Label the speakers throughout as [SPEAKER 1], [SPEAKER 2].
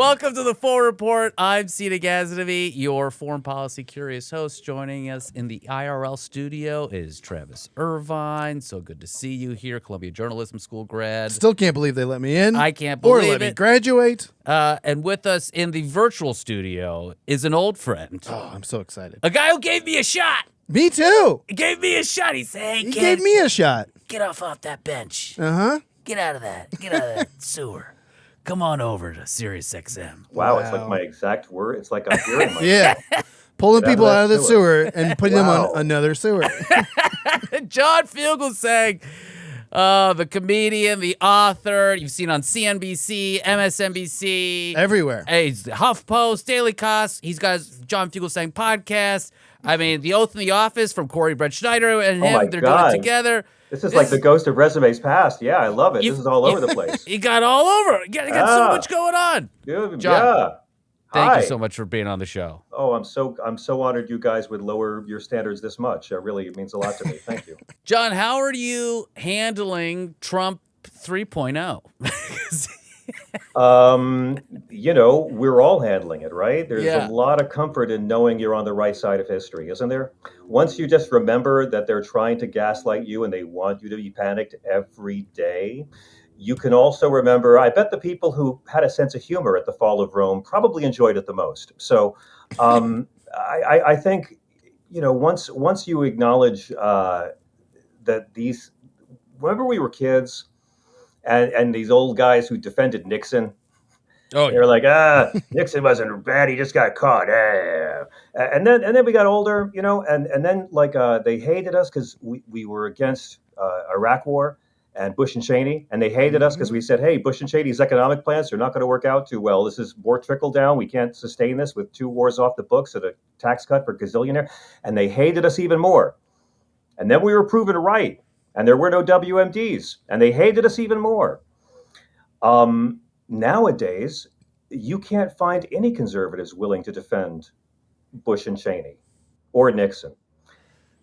[SPEAKER 1] Welcome to the Full Report. I'm Seena Ghaznavi, your foreign policy curious host. Joining us in the IRL studio is Travis Irvine. So good to see you here, Columbia Journalism School grad.
[SPEAKER 2] Still can't believe they let me in.
[SPEAKER 1] I can't believe
[SPEAKER 2] or let me graduate.
[SPEAKER 1] And with us in the virtual studio is an old friend.
[SPEAKER 2] Oh, I'm so excited.
[SPEAKER 1] A guy who gave me a shot.
[SPEAKER 2] Me too.
[SPEAKER 1] He gave me a shot. He said, "Hey,
[SPEAKER 2] He
[SPEAKER 1] kid,
[SPEAKER 2] gave me a shot.
[SPEAKER 1] get off that bench.
[SPEAKER 2] Uh-huh.
[SPEAKER 1] Get out of that. Get out of that sewer. Come on over to Sirius XM."
[SPEAKER 3] Wow, it's like my exact word. It's like I'm hearing myself.
[SPEAKER 2] Yeah. Pulling
[SPEAKER 3] Get out
[SPEAKER 2] people
[SPEAKER 3] of that
[SPEAKER 2] out of the sewer and putting them
[SPEAKER 3] Wow.
[SPEAKER 2] on another sewer.
[SPEAKER 1] John Fugelsang, the comedian, the author. You've seen on CNBC, MSNBC.
[SPEAKER 2] Everywhere.
[SPEAKER 1] Hey, he's the HuffPost, Daily Kos. He's got his John Fugelsang podcast. I mean, The Oath in the Office from Corey Brett Schneider and him.
[SPEAKER 3] my
[SPEAKER 1] They're
[SPEAKER 3] God.
[SPEAKER 1] doing it together.
[SPEAKER 3] This is like the ghost of resumes past. Yeah, I love it. This is all over the place.
[SPEAKER 1] You got all over. You got so much going on.
[SPEAKER 3] Good.
[SPEAKER 1] John,
[SPEAKER 3] Yeah.
[SPEAKER 1] Thank
[SPEAKER 3] Hi.
[SPEAKER 1] you so much for being on the show.
[SPEAKER 3] Oh, I'm so honored you guys would lower your standards this much. It means a lot to me. Thank you.
[SPEAKER 1] John, how are you handling Trump 3.0?
[SPEAKER 3] We're all handling it, right? There's
[SPEAKER 1] Yeah.
[SPEAKER 3] a lot of comfort in knowing you're on the right side of history, isn't there? Once you just remember that they're trying to gaslight you and they want you to be panicked every day, you can also remember, I bet the people who had a sense of humor at the fall of Rome probably enjoyed it the most. So I think, once you acknowledge that remember we were kids and these old guys who defended Nixon, they were like, Nixon wasn't bad. He just got caught. And then we got older, and then they hated us because we were against Iraq War and Bush and Cheney, and they hated us because we said, hey, Bush and Cheney's economic plans are not going to work out too well. This is more trickle down. We can't sustain this with 2 wars off the books and a tax cut for gazillionaire. And they hated us even more. And then we were proven right, and there were no WMDs, and they hated us even more. Nowadays, you can't find any conservatives willing to defend Bush and Cheney or Nixon.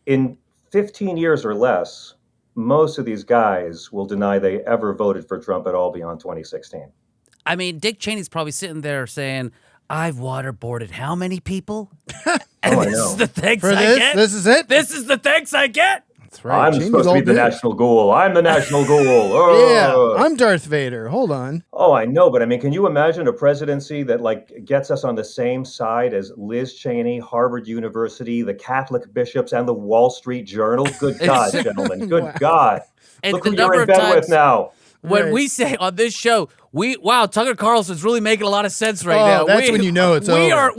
[SPEAKER 3] In 15 years or less, most of these guys will deny they ever voted for Trump at all beyond 2016.
[SPEAKER 1] I mean, Dick Cheney's probably sitting there saying, I've waterboarded how many people? And
[SPEAKER 3] I
[SPEAKER 1] this
[SPEAKER 3] know.
[SPEAKER 1] is the thanks
[SPEAKER 2] For
[SPEAKER 1] I
[SPEAKER 2] this,
[SPEAKER 1] get?
[SPEAKER 2] this is it?
[SPEAKER 1] This is the thanks I get?
[SPEAKER 2] That's right.
[SPEAKER 3] I'm
[SPEAKER 2] Cheney's
[SPEAKER 3] supposed to
[SPEAKER 2] all
[SPEAKER 3] be the
[SPEAKER 2] big.
[SPEAKER 3] national ghoul. I'm the national ghoul. Oh.
[SPEAKER 2] Yeah, I'm Darth Vader. Hold on.
[SPEAKER 3] Oh, I know, but I mean, can you imagine a presidency that gets us on the same side as Liz Cheney, Harvard University, the Catholic bishops, and the Wall Street Journal? Good God, gentlemen. Good
[SPEAKER 2] Wow.
[SPEAKER 3] God.
[SPEAKER 1] And
[SPEAKER 3] Look
[SPEAKER 1] the
[SPEAKER 3] who you're
[SPEAKER 1] number
[SPEAKER 3] in
[SPEAKER 1] of
[SPEAKER 3] bed
[SPEAKER 1] times
[SPEAKER 3] with now.
[SPEAKER 1] when
[SPEAKER 2] Right.
[SPEAKER 1] we say on this show, Tucker Carlson's really making a lot of sense right now.
[SPEAKER 2] That's when you know it's over.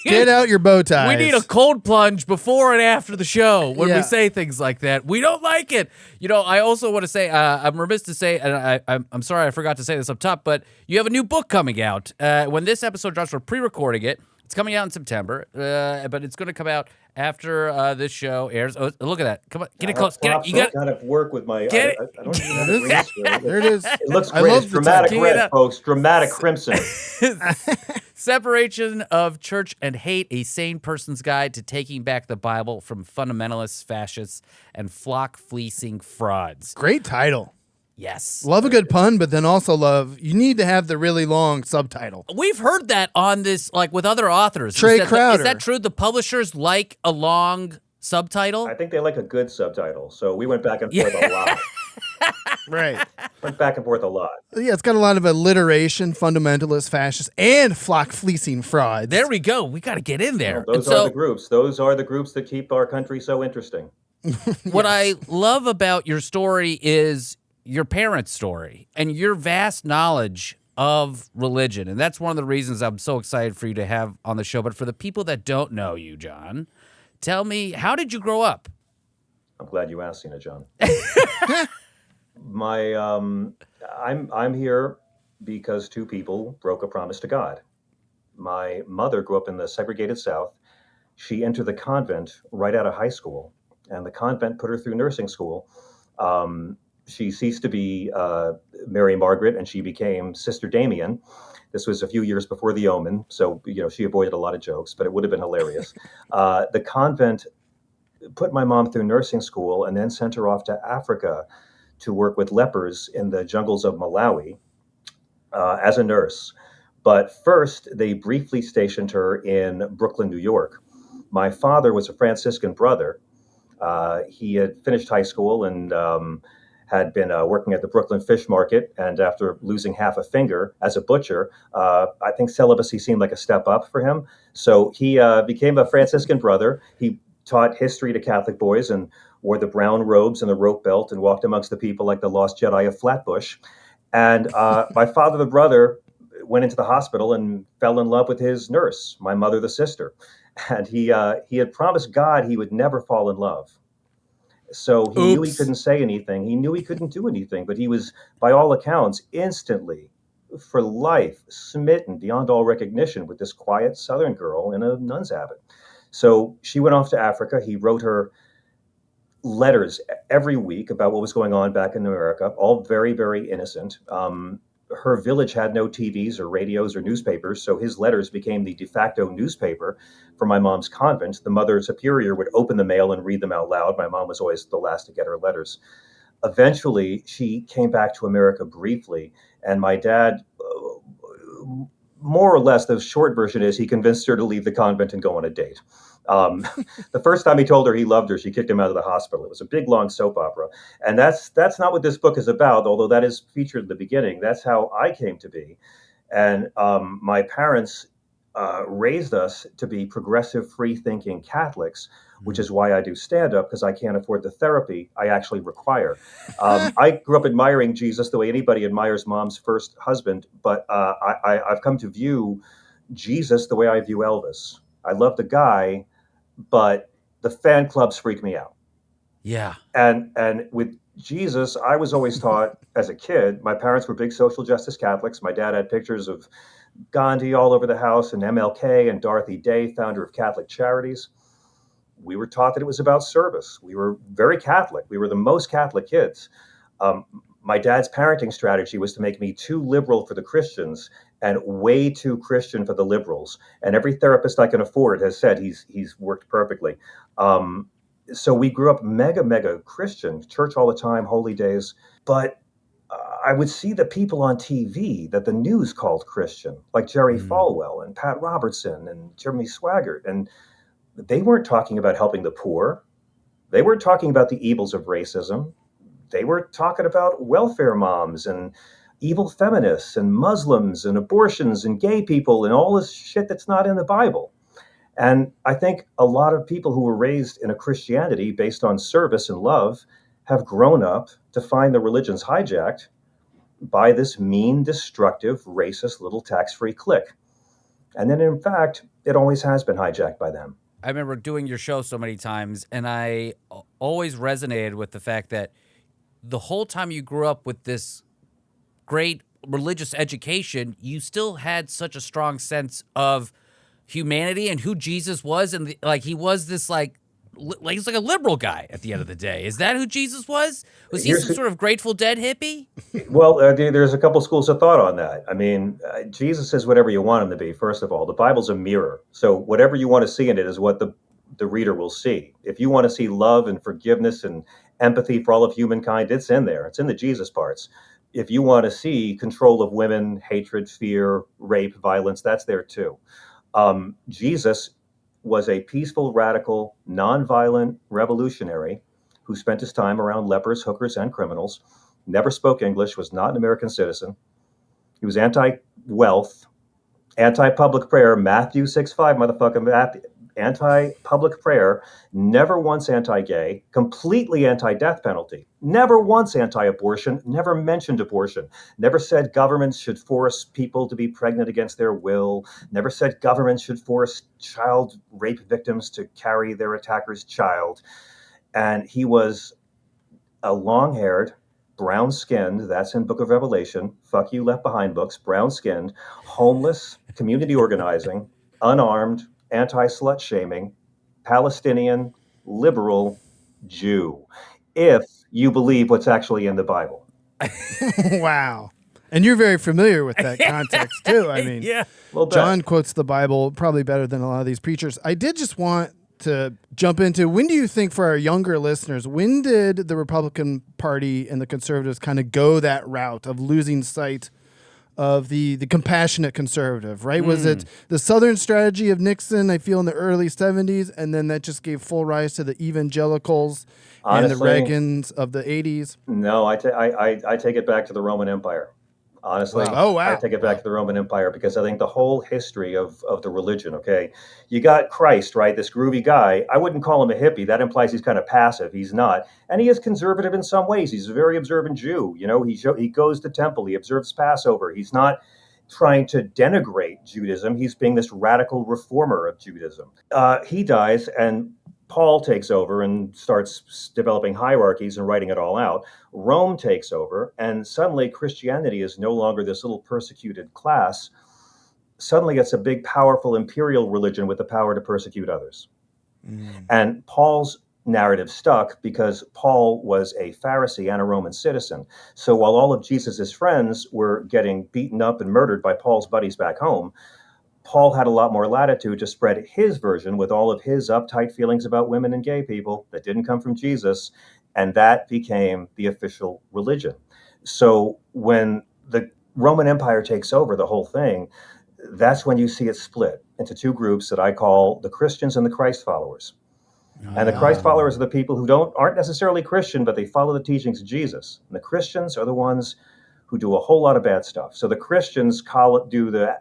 [SPEAKER 2] Get out your bow ties.
[SPEAKER 1] We need a cold plunge before and after the show when we
[SPEAKER 2] Yeah.
[SPEAKER 1] say things like that. We don't like it. I also want to say, I'm remiss to say, and I'm sorry I forgot to say this up top, but you have a new book coming out. When this episode drops, we're pre-recording it. It's coming out in September, but it's going to come out after this show airs. Oh, look at that. Come on, get it close. Get it. You got
[SPEAKER 3] to work with my...
[SPEAKER 1] Get it.
[SPEAKER 3] I don't even have a green screen.
[SPEAKER 2] There it is.
[SPEAKER 3] It looks
[SPEAKER 2] I
[SPEAKER 3] great.
[SPEAKER 2] love
[SPEAKER 3] It's
[SPEAKER 2] the
[SPEAKER 3] dramatic
[SPEAKER 1] text.
[SPEAKER 3] red, folks. Dramatic crimson.
[SPEAKER 1] Separation of Church and Hate, a sane person's guide to taking back the Bible from fundamentalists, fascists, and flock fleecing frauds.
[SPEAKER 2] Great title.
[SPEAKER 1] Yes.
[SPEAKER 2] Love a good pun, but then also you need to have the really long subtitle.
[SPEAKER 1] We've heard that on this, with other authors.
[SPEAKER 2] Trey
[SPEAKER 1] Is
[SPEAKER 2] Crowder.
[SPEAKER 1] that true? The publishers like a long subtitle?
[SPEAKER 3] I think they like a good subtitle. So we went back and forth a lot.
[SPEAKER 2] Right.
[SPEAKER 3] Went back and forth a lot.
[SPEAKER 2] Yeah, it's got a lot of alliteration, fundamentalist, fascist, and flock fleecing frauds.
[SPEAKER 1] There we go. We got to get in there.
[SPEAKER 3] Those
[SPEAKER 1] And
[SPEAKER 3] are the groups. Those are the groups that keep our country so interesting.
[SPEAKER 1] What I love about your story is your parents' story and your vast knowledge of religion. And that's one of the reasons I'm so excited for you to have on the show. But for the people that don't know you, John, tell me, how did you grow up?
[SPEAKER 3] I'm glad you asked, Seena, John. I'm here because 2 people broke a promise to God. My mother grew up in the segregated South. She entered the convent right out of high school, and the convent put her through nursing school. She ceased to be Mary Margaret, and she became Sister Damien. This was a few years before The Omen, so she avoided a lot of jokes, but it would have been hilarious. The convent put my mom through nursing school and then sent her off to Africa to work with lepers in the jungles of Malawi as a nurse. But first, they briefly stationed her in Brooklyn, New York. My father was a Franciscan brother. He had finished high school and had been working at the Brooklyn Fish Market. And after losing half a finger as a butcher, I think celibacy seemed like a step up for him. So he became a Franciscan brother. He taught history to Catholic boys and wore the brown robes and the rope belt and walked amongst the people like the lost Jedi of Flatbush. And my father, the brother, went into the hospital and fell in love with his nurse, my mother, the sister. And he had promised God he would never fall in love. So he knew he
[SPEAKER 2] Oops.
[SPEAKER 3] couldn't say anything. He knew he couldn't do anything, but he was, by all accounts, instantly, for life, smitten beyond all recognition with this quiet Southern girl in a nun's habit. So she went off to Africa. He wrote her letters every week about what was going on back in America, all very, very innocent. Her village had no TVs or radios or newspapers, so his letters became the de facto newspaper for my mom's convent. The mother superior would open the mail and read them out loud. My mom was always the last to get her letters. Eventually, she came back to America briefly, and my dad, more or less, the short version is he convinced her to leave the convent and go on a date. Um, the first time he told her he loved her, she kicked him out of the hospital. It was a big, long soap opera. And that's not what this book is about, although that is featured in the beginning. That's how I came to be. And my parents raised us to be progressive, free-thinking Catholics, which is why I do stand-up, because I can't afford the therapy I actually require. I grew up admiring Jesus the way anybody admires mom's first husband, but I've come to view Jesus the way I view Elvis. I love the guy, but the fan clubs freak me out.
[SPEAKER 1] Yeah.
[SPEAKER 3] And with Jesus, I was always taught as a kid, my parents were big social justice Catholics. My dad had pictures of Gandhi all over the house and MLK and Dorothy Day, founder of Catholic Charities. We were taught that it was about service. We were very Catholic. We were the most Catholic kids. My dad's parenting strategy was to make me too liberal for the Christians and way too Christian for the liberals. And every therapist I can afford has said he's worked perfectly. So we grew up mega Christian, church all the time, holy days. But I would see the people on TV that the news called Christian, like Jerry Falwell and Pat Robertson and Jeremy Swaggart. And they weren't talking about helping the poor. They weren't talking about the evils of racism. They were talking about welfare moms and evil feminists and Muslims and abortions and gay people and all this shit that's not in the Bible. And I think a lot of people who were raised in a Christianity based on service and love have grown up to find the religion's hijacked by this mean, destructive, racist little tax-free clique. And then, in fact, it always has been hijacked by them.
[SPEAKER 1] I remember doing your show so many times, and I always resonated with the fact that the whole time you grew up with this great religious education, you still had such a strong sense of humanity and who Jesus was, and he was this he's like a liberal guy at the end of the day. Is that who Jesus was? Was he some sort of Grateful Dead hippie?
[SPEAKER 3] Well, there's a couple schools of thought on that. I mean, Jesus is whatever you want him to be, first of all. The Bible's a mirror. So whatever you want to see in it is what the reader will see. If you want to see love and forgiveness and empathy for all of humankind, it's in there. It's in the Jesus parts. If you want to see control of women, hatred, fear, rape, violence, that's there too. Jesus was a peaceful, radical, nonviolent revolutionary who spent his time around lepers, hookers, and criminals, never spoke English, was not an American citizen. He was anti-wealth, anti-public prayer, Matthew 6:5, motherfucker, anti-public prayer, never once anti-gay, completely anti-death penalty, never once anti-abortion, never mentioned abortion, never said governments should force people to be pregnant against their will, never said governments should force child rape victims to carry their attacker's child. And he was a long-haired, brown-skinned, that's in Book of Revelation, fuck you Left Behind books, brown-skinned, homeless, community organizing, unarmed, anti-slut shaming, Palestinian, liberal Jew, if you believe what's actually in the Bible.
[SPEAKER 2] Wow. And you're very familiar with that context too. I mean,
[SPEAKER 1] Yeah.
[SPEAKER 2] John quotes the Bible probably better than a lot of these preachers. I did just want to jump into, when do you think, for our younger listeners, when did the Republican Party and the conservatives kind of go that route of losing sight of the compassionate conservative, right? Was it the Southern strategy of Nixon, I feel, in the early 70s, and then that just gave full rise to the evangelicals and the
[SPEAKER 3] Honestly,
[SPEAKER 2] Reagans of the 80s?
[SPEAKER 3] no, I take it back to the Roman Empire. Honestly,
[SPEAKER 1] Wow.
[SPEAKER 2] Oh,
[SPEAKER 3] I
[SPEAKER 2] wow.
[SPEAKER 3] take it back to the Roman Empire because I think the whole history of the religion, okay, you got Christ, right? This groovy guy. I wouldn't call him a hippie. That implies he's kind of passive. He's not. And he is conservative in some ways. He's a very observant Jew. You know, he goes to temple, he observes Passover. He's not trying to denigrate Judaism. He's being this radical reformer of Judaism. He dies, and Paul takes over and starts developing hierarchies and writing it all out. Rome takes over, and suddenly Christianity is no longer this little persecuted class. Suddenly it's a big, powerful imperial religion with the power to persecute others. And Paul's narrative stuck because Paul was a Pharisee and a Roman citizen. So while all of Jesus's friends were getting beaten up and murdered by Paul's buddies back home, Paul had a lot more latitude to spread his version with all of his uptight feelings about women and gay people that didn't come from Jesus, and that became the official religion. So when the Roman Empire takes over the whole thing, that's when you see it split into two groups that I call the Christians and the Christ followers. And the Christ followers are the people who aren't necessarily Christian, but they follow the teachings of Jesus. And the Christians are the ones who do a whole lot of bad stuff. So the Christians do the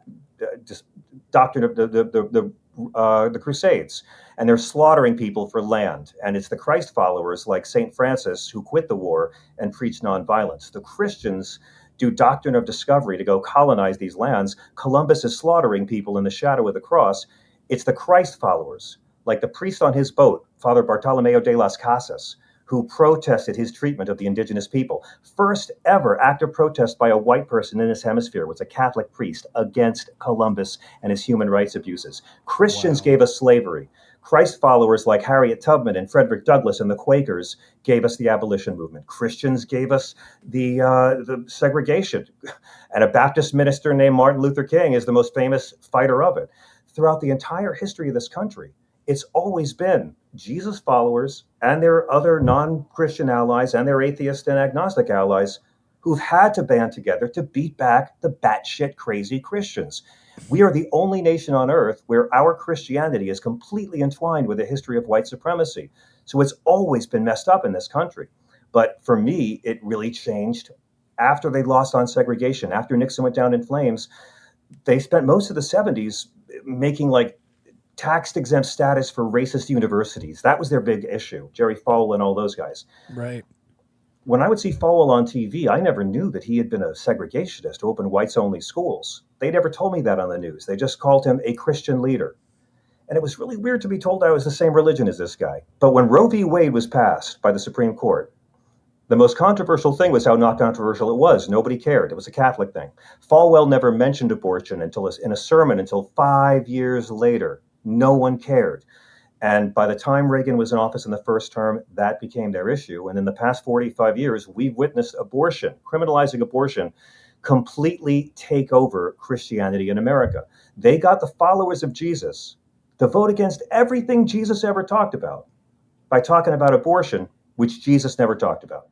[SPEAKER 3] just doctrine of the Crusades, and they're slaughtering people for land. And it's the Christ followers like Saint Francis who quit the war and preach nonviolence. The Christians do doctrine of discovery to go colonize these lands. Columbus is slaughtering people in the shadow of the cross. It's the Christ followers, like the priest on his boat, Father Bartolomeo de las Casas, who protested his treatment of the indigenous people. First ever act of protest by a white person in this hemisphere was a Catholic priest against Columbus and his human rights abuses. Christians gave us slavery. Christ followers like Harriet Tubman and Frederick Douglass and the Quakers gave us the abolition movement. Christians gave us the segregation. And a Baptist minister named Martin Luther King is the most famous fighter of it. Throughout the entire history of this country, it's always been Jesus followers and their other non-Christian allies and their atheist and agnostic allies who've had to band together to beat back the batshit crazy Christians. We are the only nation on earth where our Christianity is completely entwined with the history of white supremacy. So it's always been messed up in this country. But for me, it really changed after they lost on segregation, after Nixon went down in flames. They spent most of the 70s making like tax exempt status for racist universities. That was their big issue. Jerry Falwell and all those guys.
[SPEAKER 2] Right.
[SPEAKER 3] When I would see Falwell on TV, I never knew that he had been a segregationist who opened whites only schools. They never told me that on the news. They just called him a Christian leader. And it was really weird to be told I was the same religion as this guy. But when Roe v. Wade was passed by the Supreme Court, the most controversial thing was how not controversial it was. Nobody cared. It was a Catholic thing. Falwell never mentioned abortion in a sermon until 5 years later. No one cared. And by the time Reagan was in office in the first term, that became their issue. And in the past 45 years, we've witnessed abortion, criminalizing abortion, completely take over Christianity in America. They got the followers of Jesus to vote against everything Jesus ever talked about by talking about abortion, which Jesus never talked about.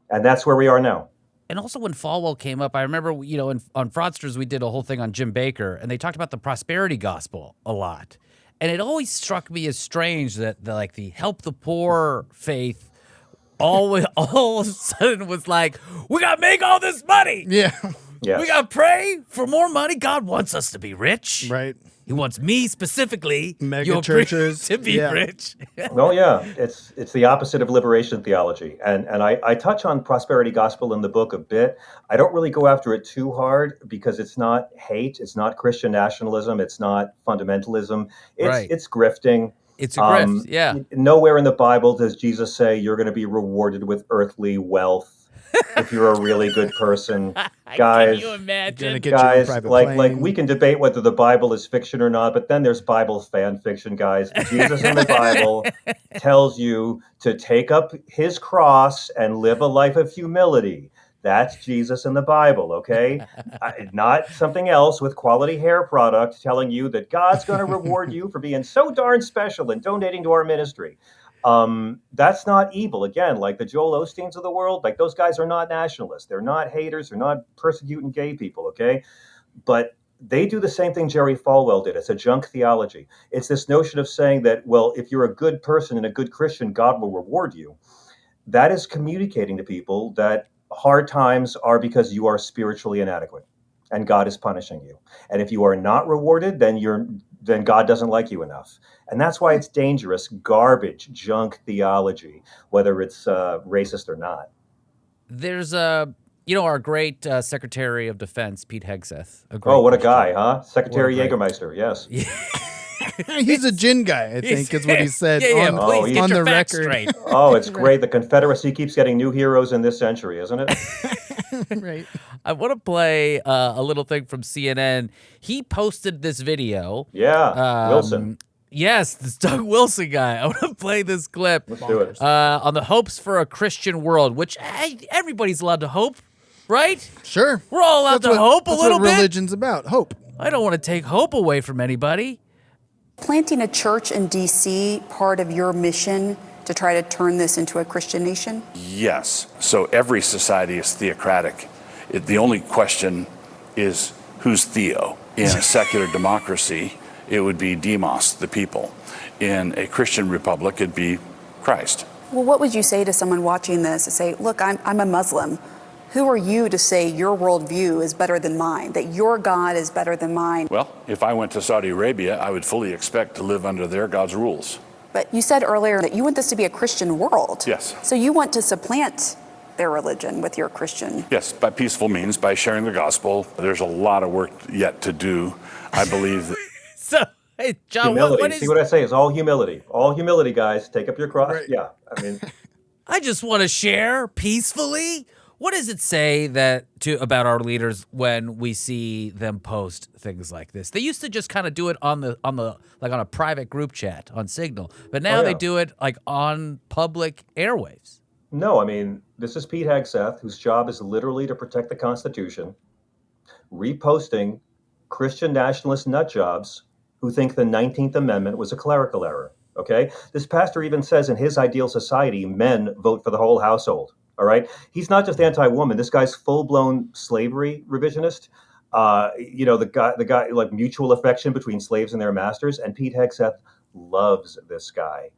[SPEAKER 3] And that's where we are now.
[SPEAKER 1] And also when Falwell came up, I remember, on Fraudsters, we did a whole thing on Jim Baker, and they talked about the prosperity gospel a lot. And it always struck me as strange that the help the poor faith all of a sudden was like, we got to make all this money.
[SPEAKER 2] Yeah.
[SPEAKER 3] Yes.
[SPEAKER 1] We got to pray for more money. God wants us to be rich.
[SPEAKER 2] Right.
[SPEAKER 1] He wants me specifically,
[SPEAKER 2] Mega
[SPEAKER 1] your
[SPEAKER 2] churches,
[SPEAKER 1] to be
[SPEAKER 2] yeah.
[SPEAKER 1] rich.
[SPEAKER 3] Well, yeah, it's the opposite of liberation theology. And I touch on prosperity gospel in the book a bit. I don't really go after it too hard because it's not hate. It's not Christian nationalism. It's not fundamentalism. It's grifting.
[SPEAKER 1] It's a grift, yeah.
[SPEAKER 3] Nowhere in the Bible does Jesus say you're going to be rewarded with earthly wealth if you're a really good person. Guys,
[SPEAKER 1] Can you imagine?
[SPEAKER 3] guys, like we can debate whether the Bible is fiction or not, but then there's Bible fan fiction, guys. Jesus in the Bible tells you to take up his cross and live a life of humility. That's Jesus in the Bible, okay? Not something else with quality hair product telling you that God's going to reward you for being so darn special and donating to our ministry. That's not evil. Again, like the Joel Osteens of the world, like those guys are not nationalists. They're not haters. They're not persecuting gay people, okay? But they do the same thing Jerry Falwell did. It's a junk theology. It's this notion of saying that, well, if you're a good person and a good Christian, God will reward you. That is communicating to people that hard times are because you are spiritually inadequate and God is punishing you. And if you are not rewarded, then God doesn't like you enough. And that's why it's dangerous, garbage, junk theology, whether it's racist or not.
[SPEAKER 1] There's our great Secretary of Defense, Pete Hegseth.
[SPEAKER 3] Oh, what a
[SPEAKER 1] Christian.
[SPEAKER 3] guy, huh? Secretary
[SPEAKER 1] What a great-
[SPEAKER 3] Jägermeister, yes.
[SPEAKER 2] He's a gin guy, I think, is what he said
[SPEAKER 1] Yeah,
[SPEAKER 2] on,
[SPEAKER 1] please get
[SPEAKER 2] on
[SPEAKER 1] your
[SPEAKER 2] the
[SPEAKER 1] facts
[SPEAKER 2] record.
[SPEAKER 1] straight.
[SPEAKER 3] Oh, it's great. The Confederacy keeps getting new heroes in this century, isn't it?
[SPEAKER 2] Right.
[SPEAKER 1] I want to play a little thing from CNN. He posted this video.
[SPEAKER 3] Yeah, Wilson.
[SPEAKER 1] Yes, this Doug Wilson guy. I want to play this clip.
[SPEAKER 3] Let's do it.
[SPEAKER 1] On the hopes for a Christian world, which everybody's allowed to hope, right?
[SPEAKER 2] Sure.
[SPEAKER 1] We're all allowed to hope a little
[SPEAKER 2] That's what religion's about. Hope.
[SPEAKER 1] I don't want to take hope away from anybody.
[SPEAKER 4] Planting a church in D.C. part of your mission to try to turn this into a Christian nation?
[SPEAKER 5] Yes. So every society is theocratic. The only question is who's Theo? In a secular democracy, it would be demos, the people. In a Christian republic, it'd be Christ.
[SPEAKER 4] Well, what would you say to someone watching this and say, look, I'm a Muslim. Who are you to say your worldview is better than mine, that your God is better than mine?
[SPEAKER 5] Well, if I went to Saudi Arabia, I would fully expect to live under their God's rules.
[SPEAKER 4] But you said earlier that you want this to be a Christian world.
[SPEAKER 5] Yes.
[SPEAKER 4] So you want to supplant their religion with your Christian.
[SPEAKER 5] Yes, by peaceful means, by sharing the gospel. There's a lot of work yet to do. I believe that.
[SPEAKER 1] So, hey, John,
[SPEAKER 3] Humility.
[SPEAKER 1] what is...
[SPEAKER 3] See what I say? It's all humility. All humility, guys. Take up your cross.
[SPEAKER 2] Right.
[SPEAKER 3] Yeah, I mean...
[SPEAKER 1] I just want to share peacefully. What does it say about our leaders when we see them post things like this? They used to just kind of do it on a private group chat on Signal, but now they do it like on public airwaves.
[SPEAKER 3] No, I mean, this is Pete Hegseth, whose job is literally to protect the Constitution, reposting Christian nationalist nutjobs who think the 19th Amendment was a clerical error, okay? This pastor even says in his ideal society, men vote for the whole household, all right? He's not just anti-woman. This guy's full-blown slavery revisionist. The guy, like mutual affection between slaves and their masters, and Pete Hegseth loves this guy.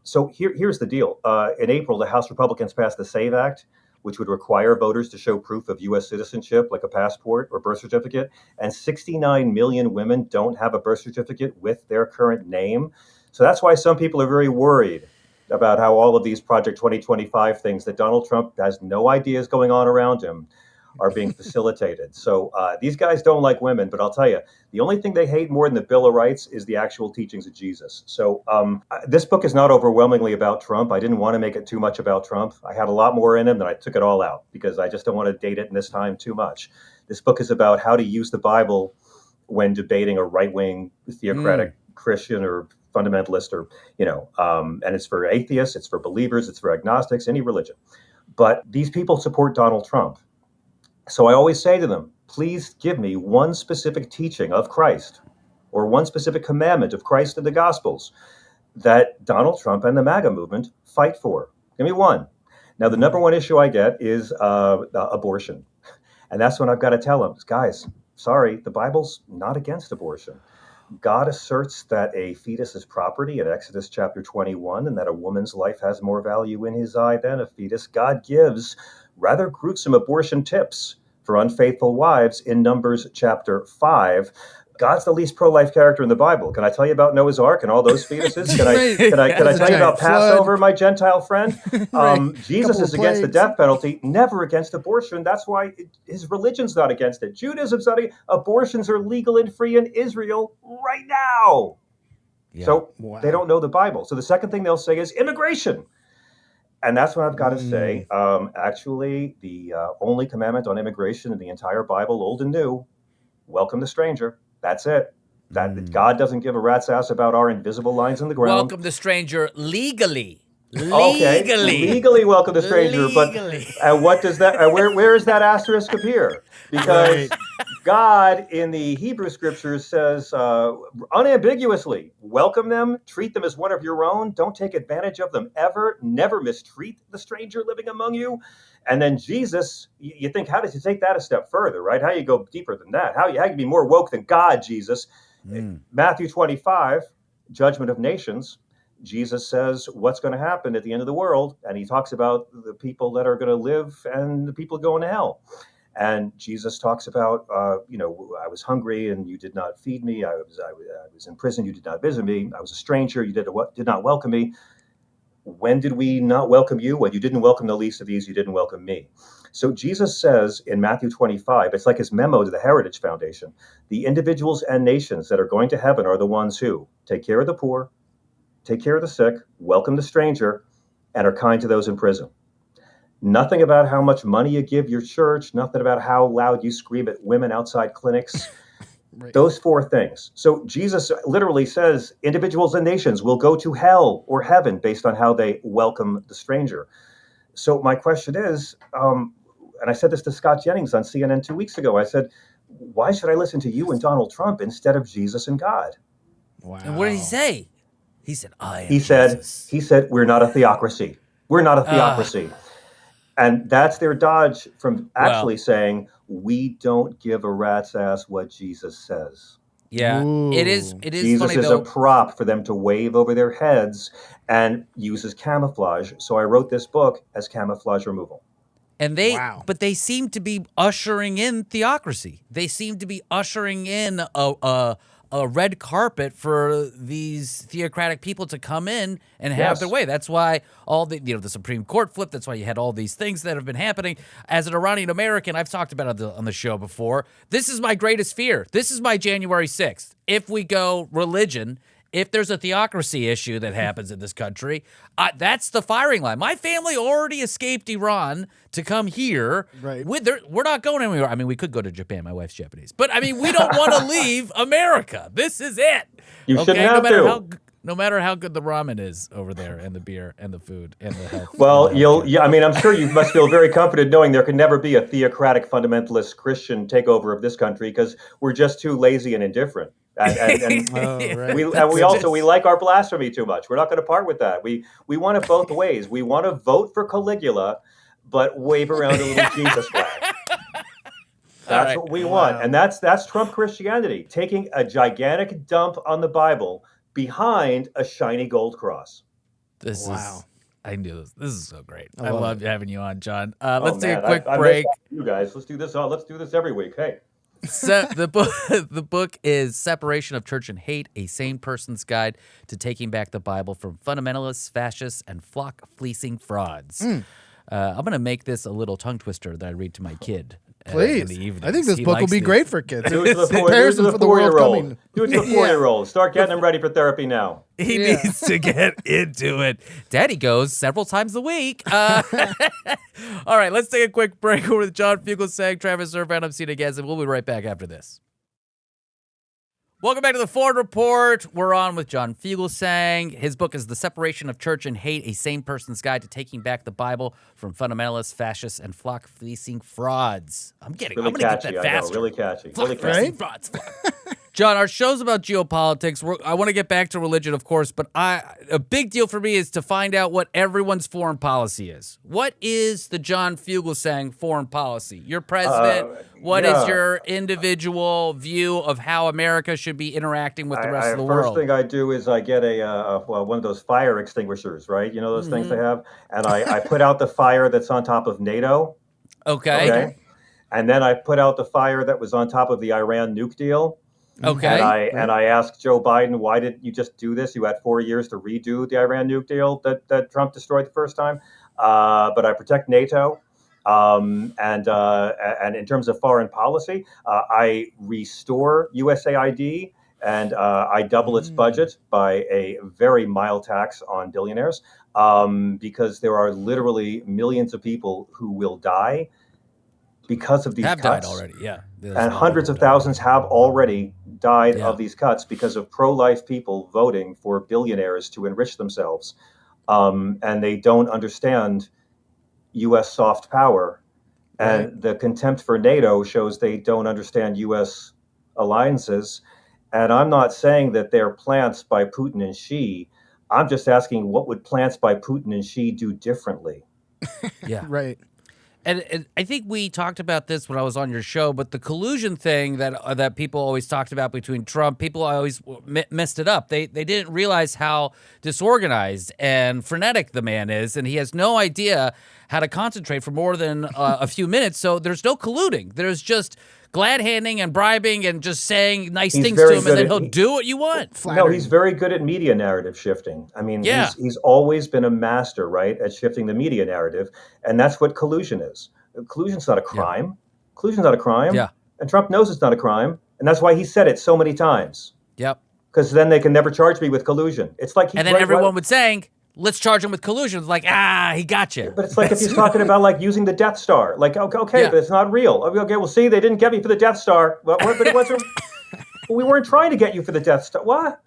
[SPEAKER 3] So here's the deal. In April, the House Republicans passed the SAVE Act, which would require voters to show proof of U.S. citizenship, like a passport or birth certificate. And 69 million women don't have a birth certificate with their current name. So that's why some people are very worried about how all of these Project 2025 things that Donald Trump has no idea is going on around him are being facilitated. So these guys don't like women, but I'll tell you, the only thing they hate more than the Bill of Rights is the actual teachings of Jesus. So this book is not overwhelmingly about Trump. I didn't want to make it too much about Trump. I had a lot more in him, and I took it all out because I just don't want to date it in this time too much. This book is about how to use the Bible when debating a right-wing theocratic Christian or fundamentalist, or and it's for atheists, it's for believers, it's for agnostics, any religion. But these people support Donald Trump. So I always say to them, please give me one specific teaching of Christ or one specific commandment of Christ in the Gospels that Donald Trump and the MAGA movement fight for. Give me one. Now, the number one issue I get is abortion. And that's when I've got to tell them, guys, sorry, the Bible's not against abortion. God asserts that a fetus is property in Exodus chapter 21, and that a woman's life has more value in his eye than a fetus. God gives rather gruesome abortion tips for unfaithful wives in Numbers chapter 5. God's the least pro-life character in the Bible. Can I tell you about Noah's Ark and all those fetuses? Can I tell you about Passover, my Gentile friend? Jesus is against the death penalty, never against abortion. That's why his religion's not against it. Judaism's not against it. Abortions are legal and free in Israel right now. Yeah. So they don't know the Bible. So the second thing they'll say is immigration. And that's what I've got to say. Actually, the only commandment on immigration in the entire Bible, Old and New, welcome the stranger. That's it. That God doesn't give a rat's ass about our invisible lines in the ground.
[SPEAKER 1] Welcome the stranger legally.
[SPEAKER 3] Okay, legally welcome the stranger,
[SPEAKER 1] Legally.
[SPEAKER 3] but what does that? Where does that asterisk appear? Because God in the Hebrew Scriptures says unambiguously, welcome them, treat them as one of your own, don't take advantage of them ever, never mistreat the stranger living among you. And then Jesus, you think, how does he take that a step further, right? How you go deeper than that? How you be more woke than God, Jesus? Matthew 25, judgment of nations. Jesus says what's going to happen at the end of the world, and he talks about the people that are going to live and the people going to hell. And Jesus talks about, I was hungry and you did not feed me. I was in prison, you did not visit me. I was a stranger, you did not welcome me. When did we not welcome you? When you didn't welcome the least of these, you didn't welcome me. So Jesus says in Matthew 25, it's like his memo to the Heritage Foundation, the individuals and nations that are going to heaven are the ones who take care of the poor, take care of the sick, welcome the stranger, and are kind to those in prison. Nothing about how much money you give your church, nothing about how loud you scream at women outside clinics. Right. Those four things. So Jesus literally says individuals and nations will go to hell or heaven based on how they welcome the stranger. So my question is, and I said this to Scott Jennings on CNN 2 weeks ago, I said, why should I listen to you and Donald Trump instead of Jesus and God?
[SPEAKER 1] Wow. And what did he say? He said, I am
[SPEAKER 3] Jesus. He said, we're not a theocracy. We're not a theocracy. And that's their dodge from actually saying, we don't give a rat's ass what Jesus says.
[SPEAKER 1] Yeah, it is
[SPEAKER 3] Jesus
[SPEAKER 1] funny,
[SPEAKER 3] is
[SPEAKER 1] though.
[SPEAKER 3] a prop for them to wave over their heads and use as camouflage. So I wrote this book as camouflage removal.
[SPEAKER 1] And but they seem to be ushering in theocracy. They seem to be ushering in a red carpet for these theocratic people to come in and have their way. That's why all the Supreme Court flipped. That's why you had all these things that have been happening. As an Iranian American, I've talked about it on the show before. This is my greatest fear. This is my January 6th. If we go religion, if there's a theocracy issue that happens in this country, that's the firing line. My family already escaped Iran to come here. Right. We're not going anywhere. I mean, we could go to Japan. My wife's Japanese. But, I mean, we don't want to leave America. This is it.
[SPEAKER 3] You shouldn't have to.
[SPEAKER 1] No matter how good the ramen is over there, and the beer, and the food, and the health.
[SPEAKER 3] Well, I'm sure you must feel very confident knowing there can never be a theocratic fundamentalist Christian takeover of this country because we're just too lazy and indifferent. We like our blasphemy too much. We're not going to part with that. We want it both ways. We want to vote for Caligula, but wave around a little Jesus flag. That's what we want, and that's Trump Christianity, taking a gigantic dump on the Bible behind a shiny gold cross.
[SPEAKER 1] I knew this. This is so great. I love having you on, John. Let's take a quick break.
[SPEAKER 3] You guys, let's do this. Let's do this every week. Hey.
[SPEAKER 1] So the book is Separation of Church and Hate, a sane person's guide to taking back the Bible from fundamentalists, fascists, and flock-fleecing frauds. I'm going to make this a little tongue twister that I read to my kid.
[SPEAKER 2] Please.
[SPEAKER 1] In the evenings.
[SPEAKER 2] I think this book will be great for kids.
[SPEAKER 3] Do it to the 4-year-old. Do it to the 4-year-old. Start getting them ready for therapy now.
[SPEAKER 1] He needs to get into it. Daddy goes several times a week. All right, let's take a quick break with John Fugelsang, Travis Irvine. I'm Seena Ghaznavi. We'll be right back after this. Welcome back to the Ford Report. We're on with John Fugelsang. His book is The Separation of Church and Hate, a sane person's guide to taking back the Bible from fundamentalists, fascists, and flock-fleecing frauds. I'm going to get that faster.
[SPEAKER 3] Really catchy.
[SPEAKER 1] Flock-fleecing frauds. John, our show's about geopolitics. I want to get back to religion, of course, but a big deal for me is to find out what everyone's foreign policy is. What is the John Fugelsang foreign policy? Your president, what is your individual view of how America should be interacting with the rest of the world?
[SPEAKER 3] First thing I do is I get one of those fire extinguishers, right? You know those things they have? And I put out the fire that's on top of NATO.
[SPEAKER 1] Okay.
[SPEAKER 3] And then I put out the fire that was on top of the Iran nuke deal.
[SPEAKER 1] Okay.
[SPEAKER 3] And I asked Joe Biden, why didn't you just do this? You had 4 years to redo the Iran nuke deal that Trump destroyed the first time. But I protect NATO. And in terms of foreign policy, I restore USAID and I double its budget by a very mild tax on billionaires because there are literally millions of people who will die because of these cuts.
[SPEAKER 1] Have died already, yeah.
[SPEAKER 3] And hundreds of thousands have already died of these cuts because of pro-life people voting for billionaires to enrich themselves and they don't understand U.S. soft power. And the contempt for NATO shows they don't understand U.S. alliances. And I'm not saying that they're plants by Putin and Xi. I'm just asking, what would plants by Putin and Xi do differently?
[SPEAKER 1] Yeah.
[SPEAKER 2] Right.
[SPEAKER 1] And I think we talked about this when I was on your show, but the collusion thing that people always talked about between Trump, people always messed it up. They didn't realize how disorganized and frenetic the man is, and he has no idea how to concentrate for more than a few minutes. So there's no colluding. There's just glad handing and bribing and just saying nice things to him, and then he'll do what you want.
[SPEAKER 3] No, he's very good at media narrative shifting. I mean, he's always been a master, right, at shifting the media narrative, and that's what collusion is. Collusion's not a crime. Yeah. Collusion's not a crime.
[SPEAKER 1] Yeah.
[SPEAKER 3] And Trump knows it's not a crime, and that's why he said it so many times.
[SPEAKER 1] Yep.
[SPEAKER 3] Because then they can never charge me with collusion. It's like
[SPEAKER 1] and then everyone would saying, let's charge him with collusion. It's like, he got you.
[SPEAKER 3] But it's like if he's talking about like using the Death Star, like okay, but it's not real. Okay, well, see, they didn't get me for the Death Star, but it wasn't. We weren't trying to get you for the Death Star. What?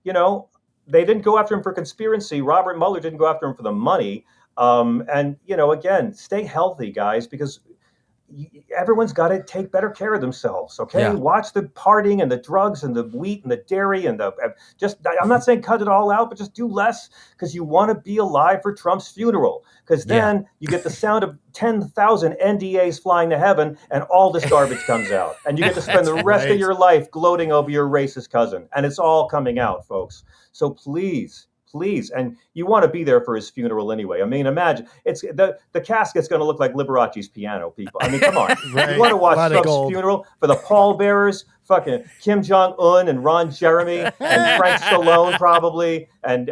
[SPEAKER 3] They didn't go after him for conspiracy. Robert Mueller didn't go after him for the money. And again, stay healthy, guys, because everyone's got to take better care of themselves. Okay, watch the partying and the drugs and the wheat and the dairy and I'm not saying cut it all out, but just do less because you want to be alive for Trump's funeral. Because then you get the sound of 10,000 NDAs flying to heaven and all this garbage comes out, and you get to spend the rest of your life gloating over your racist cousin, and it's all coming out, folks. So please, and you want to be there for his funeral anyway. I mean, imagine it's the casket's going to look like Liberace's piano, people. I mean, come on. You want to watch Trump's funeral for the pallbearers, fucking Kim Jong-un and Ron Jeremy and Frank Stallone probably, and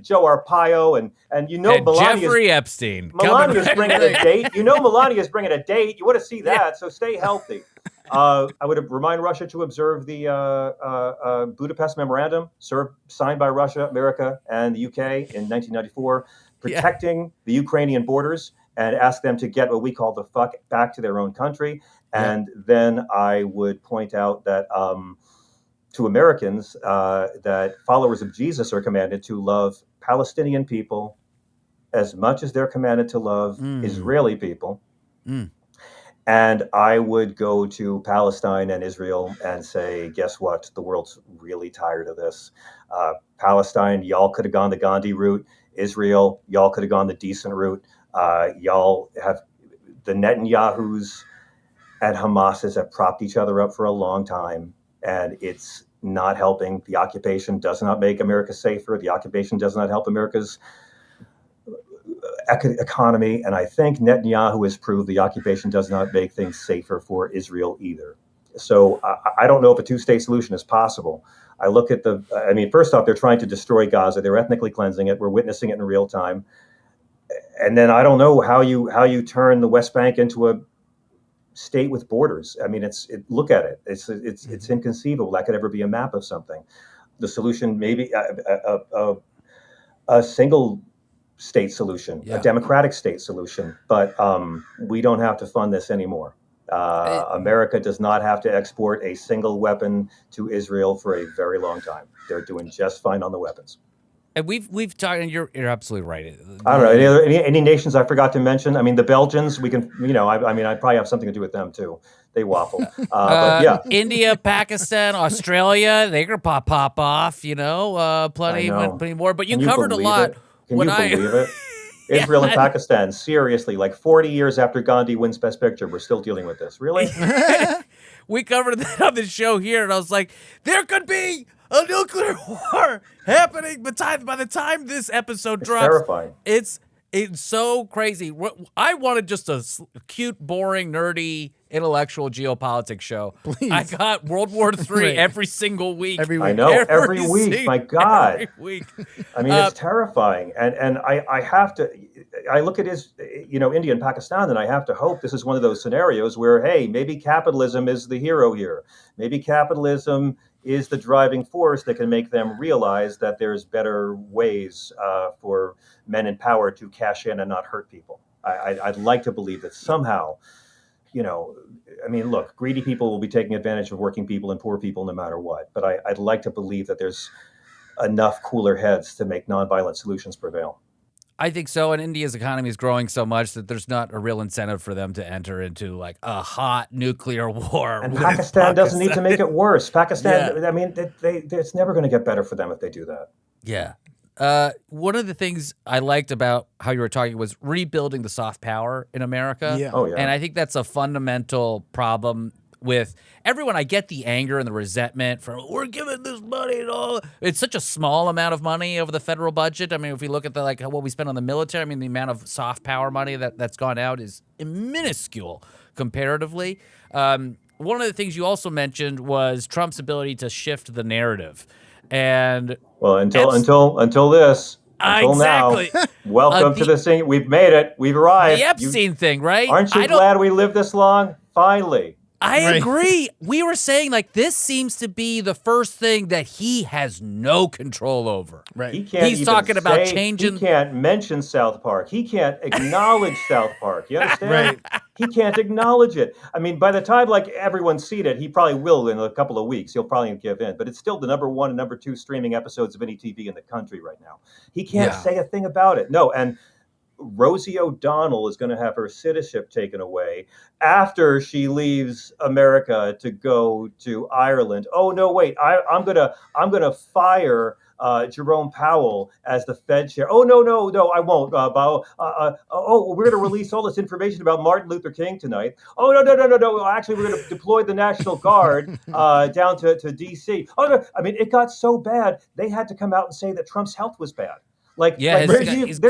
[SPEAKER 3] Joe Arpaio and Melania.
[SPEAKER 1] Jeffrey Epstein.
[SPEAKER 3] Melania's bringing a date. Melania's bringing a date. You want to see that, so stay healthy. I would remind Russia to observe the Budapest Memorandum, signed by Russia, America, and the UK in 1994, protecting the Ukrainian borders, and ask them to get what we call the fuck back to their own country. And then I would point out that to Americans that followers of Jesus are commanded to love Palestinian people as much as they're commanded to love Israeli people. And I would go to Palestine and Israel and say, guess what? The world's really tired of this. Palestine, y'all could have gone the Gandhi route. Israel, y'all could have gone the decent route. Y'all have the Netanyahus and Hamases have propped each other up for a long time, and it's not helping. The occupation does not make America safer. The occupation does not help America's economy, and I think Netanyahu has proved the occupation does not make things safer for Israel either. So I don't know if a two-state solution is possible. I look at first off, they're trying to destroy Gaza. They're ethnically cleansing it. We're witnessing it in real time. And then I don't know how you turn the West Bank into a state with borders. I mean, look at it. It's inconceivable that could ever be a map of something. The solution maybe a single state solution, a democratic state solution, but we don't have to fund this anymore. America does not have to export a single weapon to Israel for a very long time. They're doing just fine on the weapons.
[SPEAKER 1] And we've talked, and you're absolutely right.
[SPEAKER 3] I don't know any nations I forgot to mention. I mean, the Belgians, we can, I probably have something to do with them too. They waffle, but yeah.
[SPEAKER 1] India, Pakistan, Australia, they could pop off. Plenty more. But you covered a lot.
[SPEAKER 3] Can you believe it? Israel and Pakistan, seriously, like 40 years after Gandhi wins Best Picture, we're still dealing with this. Really?
[SPEAKER 1] We covered that on the show here, and I was like, there could be a nuclear war happening by the time this episode drops.
[SPEAKER 3] Terrifying.
[SPEAKER 1] It's so crazy. I wanted just a cute, boring, nerdy, intellectual geopolitics show.
[SPEAKER 2] Please.
[SPEAKER 1] I got World War III every single week.
[SPEAKER 2] Every week.
[SPEAKER 3] I know, every week. My God.
[SPEAKER 1] Every week.
[SPEAKER 3] I mean, it's terrifying. And I have to, I look at India and Pakistan, and I have to hope this is one of those scenarios where, hey, maybe capitalism is the hero here. Maybe capitalism is the driving force that can make them realize that there's better ways for men in power to cash in and not hurt people. I'd like to believe that somehow, look, greedy people will be taking advantage of working people and poor people no matter what. But I'd like to believe that there's enough cooler heads to make nonviolent solutions prevail.
[SPEAKER 1] I think so, and India's economy is growing so much that there's not a real incentive for them to enter into like a hot nuclear war.
[SPEAKER 3] And
[SPEAKER 1] with
[SPEAKER 3] Pakistan doesn't need to make it worse. Pakistan,
[SPEAKER 1] Yeah.
[SPEAKER 3] I mean, it's never going to get better for them if they do that.
[SPEAKER 1] Yeah. One of the things I liked about how you were talking was rebuilding the soft power in America.
[SPEAKER 2] Yeah.
[SPEAKER 3] Oh, yeah.
[SPEAKER 1] And I think that's a fundamental problem with everyone. I get the anger and the resentment for we're giving this money and all. It's such a small amount of money over the federal budget. I mean, if we look at the like what we spend on the military, I mean, the amount of soft power money that's gone out is minuscule comparatively. One of the things you also mentioned was Trump's ability to shift the narrative. And
[SPEAKER 3] Well, until this, until
[SPEAKER 1] exactly.
[SPEAKER 3] now, welcome to this thing. We've made it. We've arrived.
[SPEAKER 1] The Epstein thing, right?
[SPEAKER 3] Aren't you glad we lived this long? Finally.
[SPEAKER 1] I
[SPEAKER 2] Right.
[SPEAKER 1] agree. We were saying like this seems to be the first thing that he has no control over.
[SPEAKER 2] Right.
[SPEAKER 3] He can't
[SPEAKER 1] He's
[SPEAKER 3] even
[SPEAKER 1] talking about
[SPEAKER 3] say-
[SPEAKER 1] changing.
[SPEAKER 3] He can't mention South Park. He can't acknowledge South Park. You understand?
[SPEAKER 2] Right.
[SPEAKER 3] He can't acknowledge it. I mean, by the time like everyone's seen it, he probably will in a couple of weeks. He'll probably give in. But it's still the number 1 and number 2 streaming episodes of any TV in the country right now. He can't
[SPEAKER 1] Yeah.
[SPEAKER 3] say a thing about it. No, and Rosie O'Donnell is going to have her citizenship taken away after she leaves America to go to Ireland. Oh no, wait! I'm gonna fire Jerome Powell as the Fed chair. Oh no, I won't. We're going to release all this information about Martin Luther King tonight. Oh no! Actually, we're going to deploy the National Guard down to D.C. Oh no! I mean, it got so bad they had to come out and say that Trump's health was bad. Like,
[SPEAKER 1] Yeah,
[SPEAKER 3] they're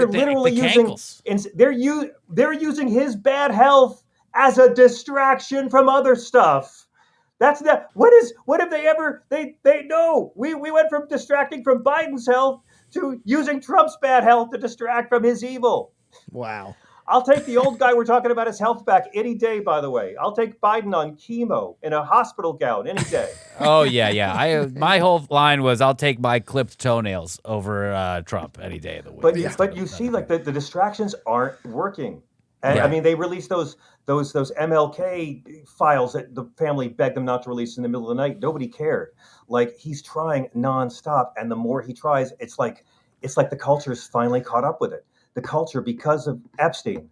[SPEAKER 3] literally they're using his bad health as a distraction from other stuff. That's not what have they ever they know we went from distracting from Biden's health to using Trump's bad health to distract from his evil.
[SPEAKER 2] Wow.
[SPEAKER 3] I'll take the old guy we're talking about his health back any day, by the way. I'll take Biden on chemo in a hospital gown any day.
[SPEAKER 1] Oh yeah. My whole line was I'll take my clipped toenails over Trump any day of the week.
[SPEAKER 3] But you see, like the distractions aren't working. And
[SPEAKER 1] Yeah.
[SPEAKER 3] I mean, they released those MLK files that the family begged them not to release in the middle of the night. Nobody cared. Like he's trying nonstop, and the more he tries, it's like the culture's finally caught up with it. The culture because of Epstein.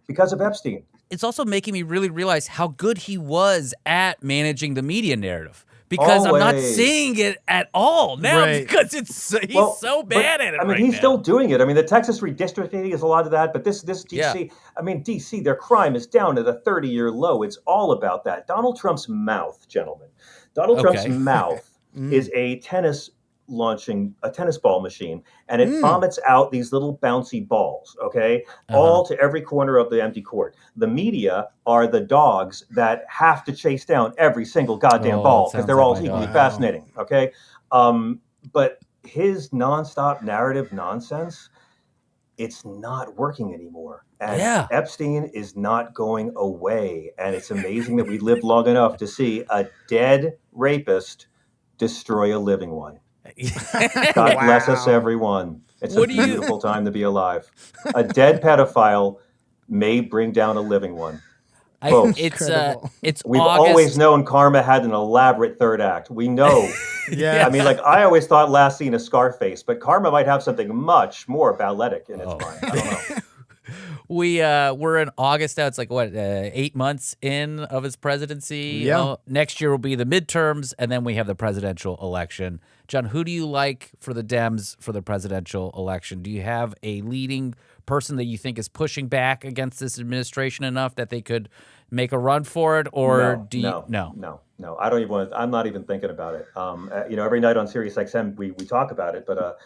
[SPEAKER 1] It's also making me really realize how good he was at managing the media narrative. Because I'm not
[SPEAKER 3] Always.
[SPEAKER 1] seeing it at all now
[SPEAKER 2] Right.
[SPEAKER 1] because he's so bad at it.
[SPEAKER 3] I mean,
[SPEAKER 1] right
[SPEAKER 3] he's
[SPEAKER 1] now.
[SPEAKER 3] still doing it. I mean, the Texas redistricting is a lot of that, but this DC,
[SPEAKER 1] Yeah.
[SPEAKER 3] I mean, DC, their crime is down at a 30-year low. It's all about that. Donald Trump's mouth, gentlemen. Donald Trump's
[SPEAKER 1] Okay.
[SPEAKER 3] mouth is a tennis ball machine, and it vomits out these little bouncy balls, okay? All to every corner of the empty court. The media are the dogs that have to chase down every single goddamn
[SPEAKER 1] Oh,
[SPEAKER 3] ball
[SPEAKER 1] it
[SPEAKER 3] because
[SPEAKER 1] sounds
[SPEAKER 3] they're
[SPEAKER 1] like
[SPEAKER 3] all
[SPEAKER 1] my
[SPEAKER 3] equally
[SPEAKER 1] dog.
[SPEAKER 3] fascinating, okay? But his nonstop narrative nonsense, it's not working anymore. And
[SPEAKER 1] Yeah.
[SPEAKER 3] Epstein is not going away. And it's amazing that we lived long enough to see a dead rapist destroy a living one. God bless us, everyone. It's
[SPEAKER 1] What
[SPEAKER 3] a
[SPEAKER 1] do you-
[SPEAKER 3] beautiful time to be alive. A dead pedophile may bring down a living one. Folks,
[SPEAKER 2] Incredible.
[SPEAKER 1] It's
[SPEAKER 3] we've
[SPEAKER 1] August.
[SPEAKER 3] always known karma had an elaborate third act. We know.
[SPEAKER 2] Yeah.
[SPEAKER 3] I mean, like, I always thought Last Scene of Scarface, but karma might have something much more balletic in its mind. I don't know.
[SPEAKER 1] We're in August now. It's like what 8 months in of his presidency.
[SPEAKER 2] Yeah.
[SPEAKER 1] Next year will be the midterms, and then we have the presidential election. John, who do you like for the Dems for the presidential election? Do you have a leading person that you think is pushing back against this administration enough that they could make a run for it, or do you?
[SPEAKER 3] No. I don't even want to, I'm not even thinking about it. Every night on Sirius XM, we talk about it, but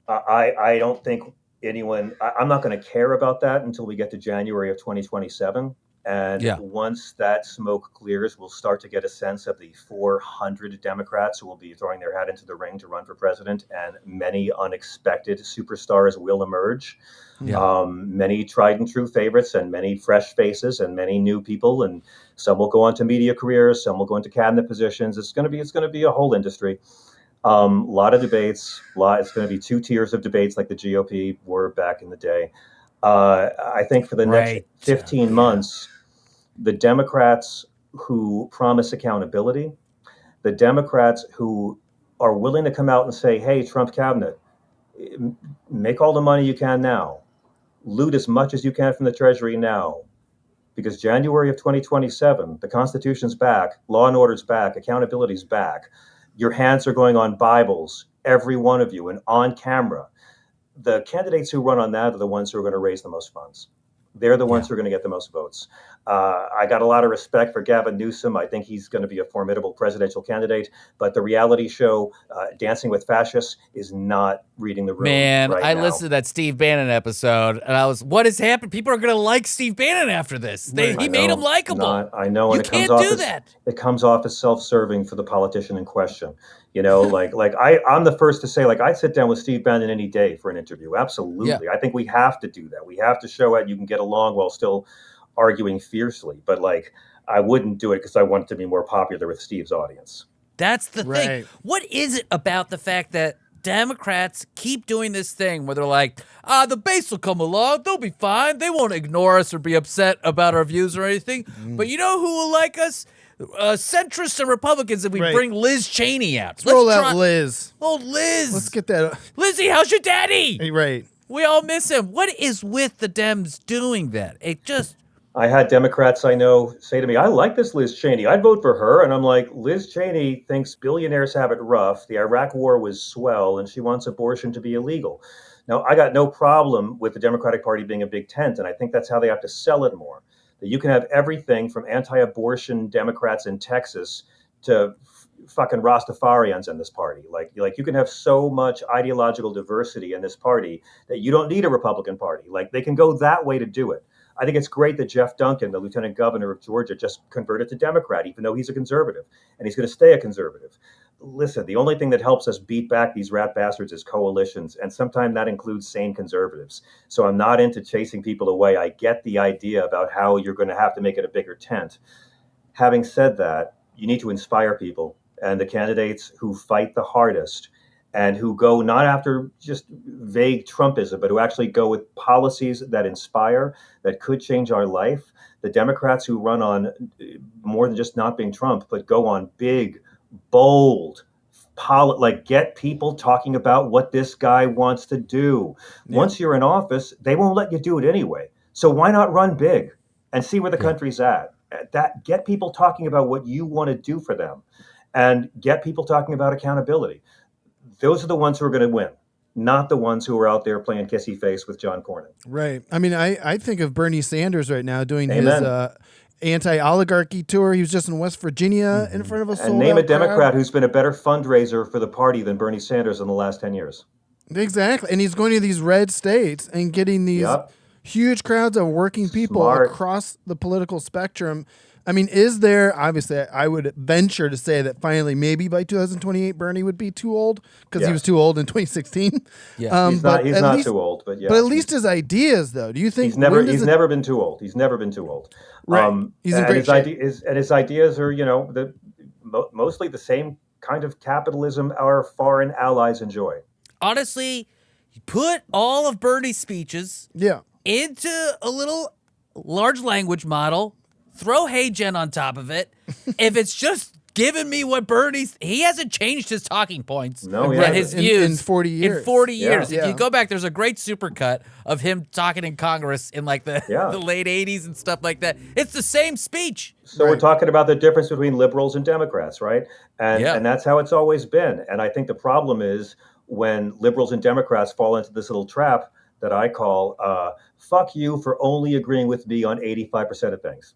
[SPEAKER 3] I don't think I'm not going to care about that until we get to January of 2027. And once that smoke clears, we'll start to get a sense of the 400 Democrats who will be throwing their hat into the ring to run for president, and many unexpected superstars will emerge. Many tried and true favorites, and many fresh faces, and many new people, and some will go on to media careers, some will go into cabinet positions. It's going to be a whole industry. A lot of debates. It's going to be 2 tiers of debates like the GOP were back in the day. I think for the next 15 months, the Democrats who promise accountability, the Democrats who are willing to come out and say, hey, Trump cabinet, make all the money you can now. loot as much as you can from the Treasury now. Because January of 2027, the Constitution's back, law and order's back, accountability's back. Your hands are going on Bibles, every one of you, and on camera. The candidates who run on that are the ones who are going to raise the most funds. They're the ones who are going to get the most votes. I got a lot of respect for Gavin Newsom. I think he's going to be a formidable presidential candidate. But the reality show, Dancing with Fascists, is not reading the room.
[SPEAKER 1] Man,
[SPEAKER 3] right
[SPEAKER 1] I
[SPEAKER 3] now.
[SPEAKER 1] listened to that Steve Bannon episode, and what has happened? People are going to like Steve Bannon after this. He made him likable.
[SPEAKER 3] I know, and
[SPEAKER 1] you can't do that.
[SPEAKER 3] It comes off as self-serving for the politician in question. I'm the first to say, I'd sit down with Steve Bannon any day for an interview. Absolutely.
[SPEAKER 1] Yeah.
[SPEAKER 3] I think we have to do that. We have to show it. You can get along while still arguing fiercely. But I wouldn't do it because I want it to be more popular with Steve's audience.
[SPEAKER 1] That's the thing. What is it about the fact that Democrats keep doing this thing where they're like, the base will come along. They'll be fine. They won't ignore us or be upset about our views or anything. But you know who will like us? Centrists and Republicans, if we bring Liz Cheney out.
[SPEAKER 2] Let's roll out Liz.
[SPEAKER 1] Oh, Liz.
[SPEAKER 2] Let's get that.
[SPEAKER 1] Lizzie, how's your daddy?
[SPEAKER 2] Hey, right.
[SPEAKER 1] We all miss him. What is with the Dems doing that? It just...
[SPEAKER 3] I had Democrats I know say to me, I like this Liz Cheney. I'd vote for her. And I'm like, Liz Cheney thinks billionaires have it rough. The Iraq war was swell, and she wants abortion to be illegal. Now, I got no problem with the Democratic Party being a big tent, and I think that's how they have to sell it more. That you can have everything from anti-abortion Democrats in Texas to fucking Rastafarians in this party. Like you can have so much ideological diversity in this party that you don't need a Republican Party. They can go that way to do it. I think it's great that Jeff Duncan, the lieutenant governor of Georgia, just converted to Democrat, even though he's a conservative, and he's going to stay a conservative. Listen, the only thing that helps us beat back these rat bastards is coalitions, and sometimes that includes sane conservatives. So I'm not into chasing people away. I get the idea about how you're going to have to make it a bigger tent. Having said that, you need to inspire people, and the candidates who fight the hardest and who go not after just vague Trumpism, but who actually go with policies that inspire, that could change our life. The Democrats who run on more than just not being Trump, but go on big, bold, get people talking about what this guy wants to do. Yeah. Once you're in office, they won't let you do it anyway. So why not run big and see where the country's at? Get people talking about what you want to do for them, and get people talking about accountability. Those are the ones who are going to win, not the ones who are out there playing kissy face with John Cornyn.
[SPEAKER 2] Right. I mean, I think of Bernie Sanders right now doing his anti-oligarchy tour. He was just in West Virginia in front of a sold-out
[SPEAKER 3] And name a Democrat
[SPEAKER 2] crowd.
[SPEAKER 3] who's been a better fundraiser for the party than Bernie Sanders in the last 10 years.
[SPEAKER 2] Exactly. And he's going to these red states and getting these huge crowds of working people across the political spectrum. I mean, is there, obviously, I would venture to say that finally, maybe by 2028, Bernie would be too old because he was too old in 2016.
[SPEAKER 3] Yeah, he's not too old, but yeah.
[SPEAKER 2] But at least his ideas, though, do you think
[SPEAKER 3] he's never been too old? He's never been too old.
[SPEAKER 2] Right. He's in great shape.
[SPEAKER 3] His ideas are, mostly the same kind of capitalism our foreign allies enjoy.
[SPEAKER 1] Honestly, put all of Bernie's speeches into a little large language model. Throw Hey Gen on top of it. If it's just giving me what he hasn't changed his talking points.
[SPEAKER 3] No, he hasn't.
[SPEAKER 1] His views
[SPEAKER 2] in 40 years.
[SPEAKER 1] In 40 years. If you go back, there's a great supercut of him talking in Congress in the late 80s and stuff like that. It's the same speech.
[SPEAKER 3] So we're talking about the difference between liberals and Democrats, right? And that's how it's always been. And I think the problem is when liberals and Democrats fall into this little trap that I call, fuck you for only agreeing with me on 85% of things.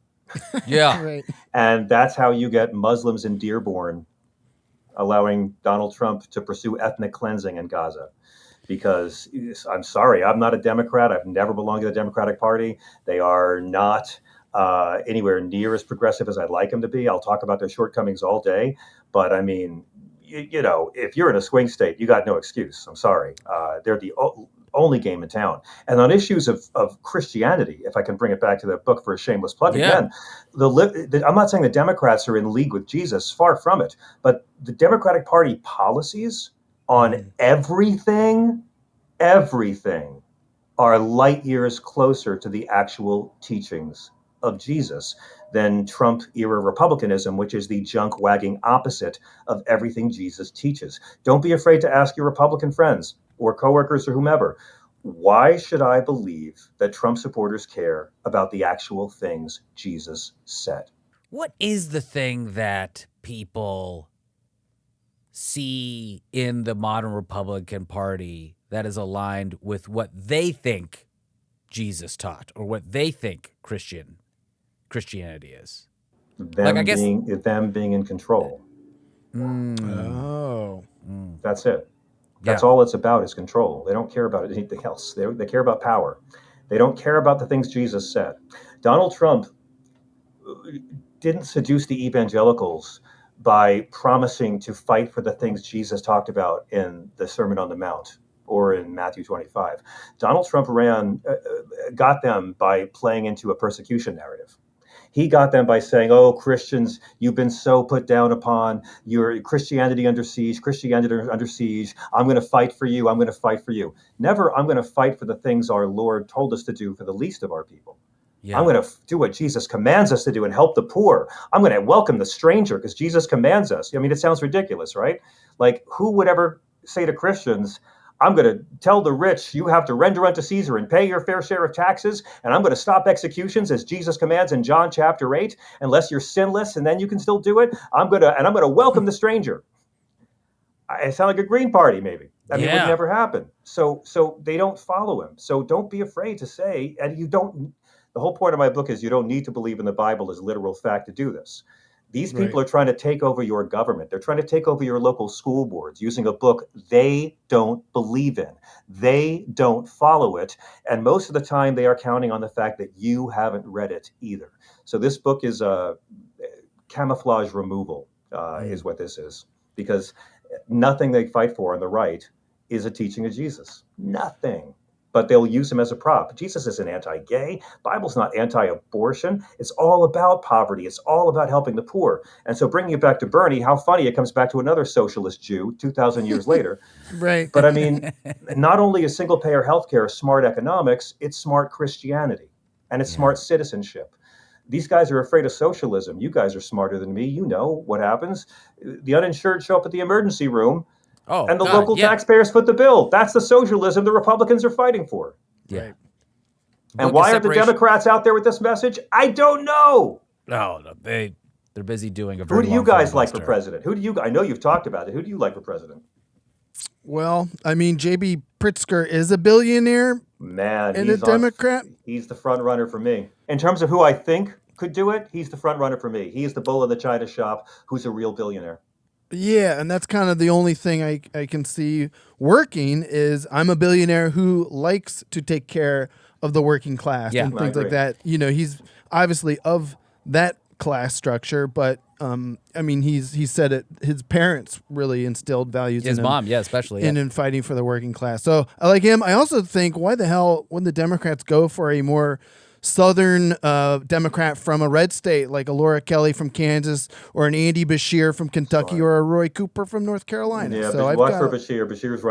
[SPEAKER 1] Yeah.
[SPEAKER 2] Right.
[SPEAKER 3] And that's how you get Muslims in Dearborn allowing Donald Trump to pursue ethnic cleansing in Gaza. Because I'm sorry, I'm not a Democrat. I've never belonged to the Democratic Party. They are not anywhere near as progressive as I'd like them to be. I'll talk about their shortcomings all day. But I mean, if you're in a swing state, you got no excuse. I'm sorry. They're the only game in town. And on issues of Christianity, if I can bring it back to the book for a shameless plug again, I'm not saying the Democrats are in league with Jesus, far from it, but the Democratic Party policies on everything are light years closer to the actual teachings of Jesus than Trump-era Republicanism, which is the junk-wagging opposite of everything Jesus teaches. Don't be afraid to ask your Republican friends or coworkers or whomever, Why should I believe that Trump supporters care about the actual things Jesus said?
[SPEAKER 1] What is the thing that people see in the modern Republican Party that is aligned with what they think Jesus taught or what they think Christianity is?
[SPEAKER 3] Them being in control.
[SPEAKER 2] Oh.
[SPEAKER 3] That's it. That's all it's about is control. They don't care about anything else. They care about power. They don't care about the things Jesus said. Donald Trump didn't seduce the evangelicals by promising to fight for the things Jesus talked about in the Sermon on the Mount or in Matthew 25. Donald Trump got them by playing into a persecution narrative. He got them by saying, oh, Christians, you've been so put down upon. Your Christianity under siege. I'm going to fight for you. I'm going to fight for you. Never, I'm going to fight for the things our Lord told us to do for the least of our people. Yeah. I'm going to do what Jesus commands us to do and help the poor. I'm going to welcome the stranger because Jesus commands us. I mean, it sounds ridiculous, right? Like, who would ever say to Christians, I'm going to tell the rich, you have to render unto Caesar and pay your fair share of taxes, and I'm going to stop executions as Jesus commands in John chapter 8, unless you're sinless, and then you can still do it. I'm going to welcome the stranger. I sound like a Green Party, maybe. I mean, it would never happen. So they don't follow him. So don't be afraid to say, and the whole point of my book is you don't need to believe in the Bible as literal fact to do this. These people are trying to take over your government. They're trying to take over your local school boards using a book they don't believe in. They don't follow it. And most of the time they are counting on the fact that you haven't read it either. So this book is camouflage removal is what this is. Because nothing they fight for on the right is a teaching of Jesus. Nothing. But they'll use him as a prop. Jesus isn't anti-gay. Bible's not anti-abortion. It's all about poverty. It's all about helping the poor. And so bringing it back to Bernie, how funny it comes back to another socialist Jew 2,000 years later.
[SPEAKER 2] Right.
[SPEAKER 3] But I mean, not only is single-payer healthcare smart economics, it's smart Christianity. And it's smart citizenship. These guys are afraid of socialism. You guys are smarter than me. You know what happens. The uninsured show up at the emergency room. And the local taxpayers foot the bill. That's the socialism the Republicans are fighting for.
[SPEAKER 1] Yeah. Right.
[SPEAKER 3] And why are the Democrats out there with this message? I don't know.
[SPEAKER 1] No, they're busy doing a very
[SPEAKER 3] Who do you guys like for president? I know you've talked about it. Who do you like for president?
[SPEAKER 2] Well, I mean, J.B. Pritzker is a billionaire.
[SPEAKER 3] Man,
[SPEAKER 2] and a Democrat.
[SPEAKER 3] He's the front runner for me. In terms of who I think could do it, he's the front runner for me. He's the bull in the china shop who's a real billionaire.
[SPEAKER 2] Yeah, and that's kind of the only thing I can see working is I'm a billionaire who likes to take care of the working class and things like that. You know, he's obviously of that class structure, but I mean, he said it. His parents really instilled values in him.
[SPEAKER 1] His mom, especially.
[SPEAKER 2] In fighting for the working class. So I like him. I also think, why the hell wouldn't the Democrats go for a more Southern Democrat from a red state like a Laura Kelly from Kansas or an Andy Beshear from Kentucky or a Roy Cooper from North Carolina?
[SPEAKER 3] Yeah,
[SPEAKER 2] so
[SPEAKER 3] watch for Beshear. Beshear's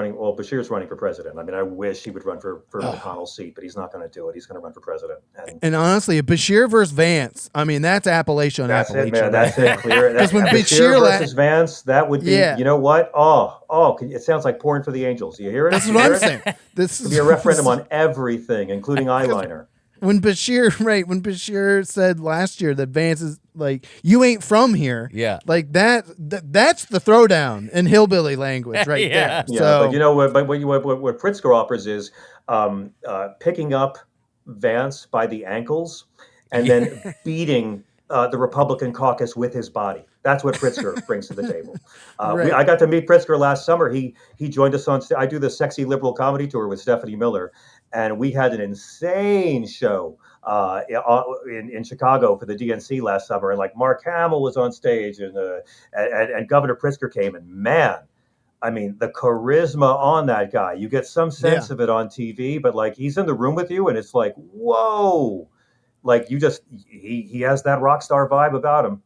[SPEAKER 3] running for president. I mean, I wish he would run for McConnell's seat, but he's not going to do it. He's going to run for president.
[SPEAKER 2] And honestly, Beshear versus Vance, I mean, that's Appalachia on
[SPEAKER 3] Appalachia.
[SPEAKER 2] It, man.
[SPEAKER 3] That's it, clear. Because when Beshear versus Vance, that would be, you know what? It sounds like pouring for the angels. Do you hear it?
[SPEAKER 2] That's what I'm saying.
[SPEAKER 3] This would be a referendum on everything, including eyeliner.
[SPEAKER 2] When Beshear said last year that Vance is like, you ain't from here.
[SPEAKER 1] Yeah.
[SPEAKER 2] Like that's the throwdown in hillbilly language right there.
[SPEAKER 3] Yeah,
[SPEAKER 2] so,
[SPEAKER 3] but you know what Pritzker offers is picking up Vance by the ankles and then beating the Republican caucus with his body. That's what Pritzker brings to the table. I got to meet Pritzker last summer. He joined us on, I do the Sexy Liberal Comedy Tour with Stephanie Miller. And we had an insane show in Chicago for the DNC last summer. And like Mark Hamill was on stage and Governor Pritzker came. And man, I mean, the charisma on that guy, you get some sense of it on TV, but like he's in the room with you and it's like, whoa, like he has that rock star vibe about him.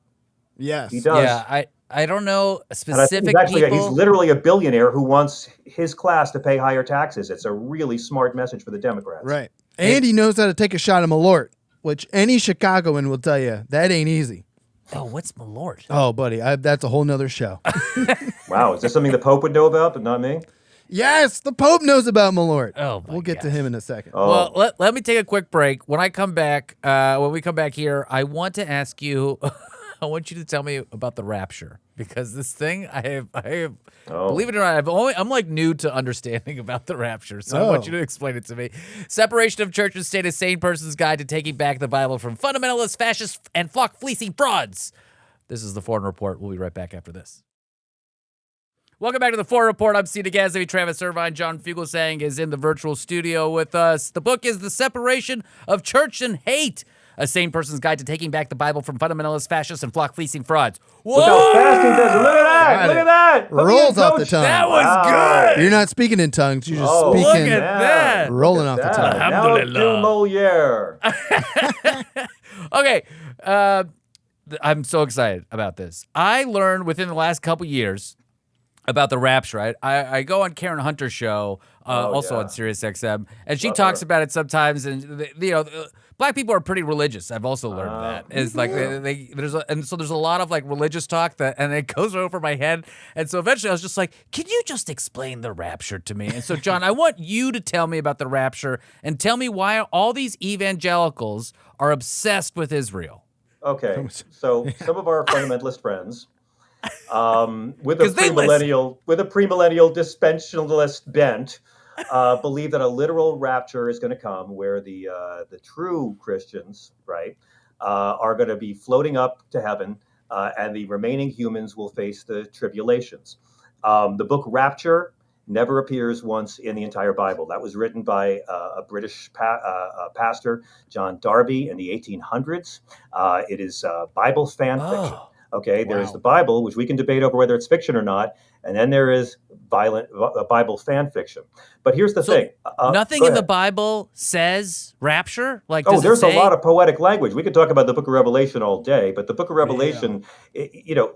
[SPEAKER 2] Yes.
[SPEAKER 3] He does.
[SPEAKER 1] Yeah, I don't know specific people.
[SPEAKER 3] He's literally a billionaire who wants his class to pay higher taxes. It's a really smart message for the Democrats.
[SPEAKER 2] Right. And he knows how to take a shot at Malort, which any Chicagoan will tell you that ain't easy.
[SPEAKER 1] Oh, what's Malort?
[SPEAKER 2] Oh, buddy, that's a whole nother show.
[SPEAKER 3] Wow. Is this something the Pope would know about, but not me?
[SPEAKER 2] Yes, the Pope knows about Malort.
[SPEAKER 1] Oh, my
[SPEAKER 2] we'll get to
[SPEAKER 1] gosh.
[SPEAKER 2] him in a second.
[SPEAKER 3] Oh.
[SPEAKER 1] Well, let me take a quick break. When we come back here, I want to ask you, I want you to tell me about the rapture, because this thing I have, believe it or not, I'm like new to understanding about the rapture. So I want you to explain it to me. Separation of church and state: A Sane Person's Guide to Taking Back the Bible from Fundamentalists, Fascists, and Flock Fleecing Frauds. This is the Foreign Report. We'll be right back after this. Welcome back to the Foreign Report. I'm Seena Ghaznavi. Travis Irvine. John Fugelsang is in the virtual studio with us. The book is The Separation of Church and Hate: A Sane Person's Guide to Taking Back the Bible from Fundamentalists, Fascists, and Flock Fleecing Frauds. Whoa!
[SPEAKER 3] Look how fast he does it. Look at that. Look at that.
[SPEAKER 2] Rolls off the tongue.
[SPEAKER 1] That was good.
[SPEAKER 2] You're not speaking in tongues. You're just
[SPEAKER 3] Oh,
[SPEAKER 2] speaking.
[SPEAKER 1] Look at that.
[SPEAKER 2] Rolling off the tongue.
[SPEAKER 3] Now do Moliere.
[SPEAKER 1] Okay. I'm so excited about this. I learned within the last couple years about the rapture. I go on Karen Hunter's show, also on Sirius XM, and she talks about it sometimes. And black people are pretty religious. I've also learned that. It's like there's a lot of like religious talk and it goes over my head. And so eventually I was just like, can you just explain the rapture to me? And so John, I want you to tell me about the rapture and tell me why all these evangelicals are obsessed with Israel.
[SPEAKER 3] Okay, so some of our fundamentalist friends, with a premillennial dispensationalist bent, believe that a literal rapture is going to come, where the true Christians, right, are going to be floating up to heaven, and the remaining humans will face the tribulations. The book Rapture never appears once in the entire Bible. That was written by a British pastor, John Darby, in the 1800s. It is Bible fan fiction. Okay, there's the Bible, which we can debate over whether it's fiction or not, and then there is Bible fan fiction. But here's the thing:
[SPEAKER 1] nothing in the Bible says rapture. Like,
[SPEAKER 3] there's a lot of poetic language. We could talk about the Book of Revelation all day, but the Book of Revelation,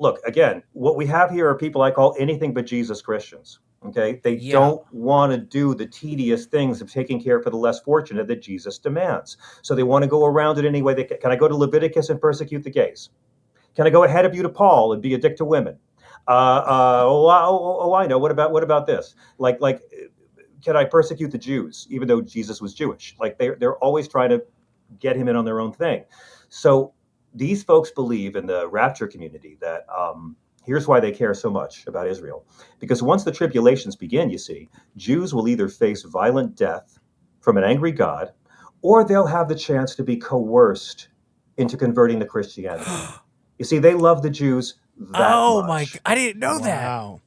[SPEAKER 3] look again. What we have here are people I call anything but Jesus Christians. Okay, they don't want to do the tedious things of taking care for the less fortunate that Jesus demands. So they want to go around it any way they can. Can I go to Leviticus and persecute the gays? Can I go ahead of you to Paul and be a dick to women? I know. What about this? Like, can I persecute the Jews, even though Jesus was Jewish? Like, they're always trying to get him in on their own thing. So these folks believe in the rapture community that here's why they care so much about Israel. Because once the tribulations begin, you see, Jews will either face violent death from an angry God, or they'll have the chance to be coerced into converting to Christianity. You see, they love the Jews that much.
[SPEAKER 1] Oh, my God. I didn't know that.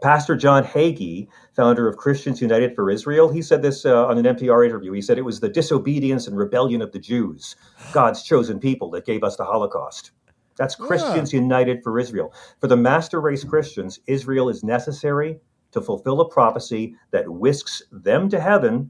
[SPEAKER 3] Pastor John Hagee, founder of Christians United for Israel, he said this on an NPR interview. He said it was the disobedience and rebellion of the Jews, God's chosen people, that gave us the Holocaust. That's Christians United for Israel. For the master race Christians, Israel is necessary to fulfill a prophecy that whisks them to heaven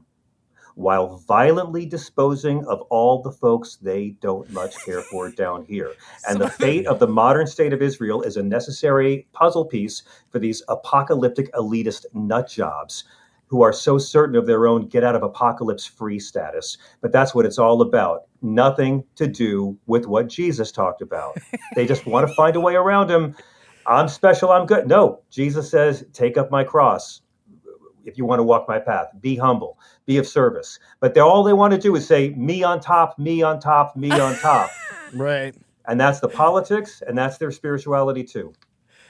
[SPEAKER 3] while violently disposing of all the folks they don't much care for down here. And the fate of the modern state of Israel is a necessary puzzle piece for these apocalyptic elitist nut jobs who are so certain of their own get-out-of-apocalypse-free status. But that's what it's all about. Nothing to do with what Jesus talked about. They just want to find a way around him. I'm special, I'm good. No, Jesus says, take up my cross. If you want to walk my path, be humble, be of service. But all they want to do is say, me on top, me on top, me on top.
[SPEAKER 2] Right.
[SPEAKER 3] And that's the politics, and that's their spirituality too.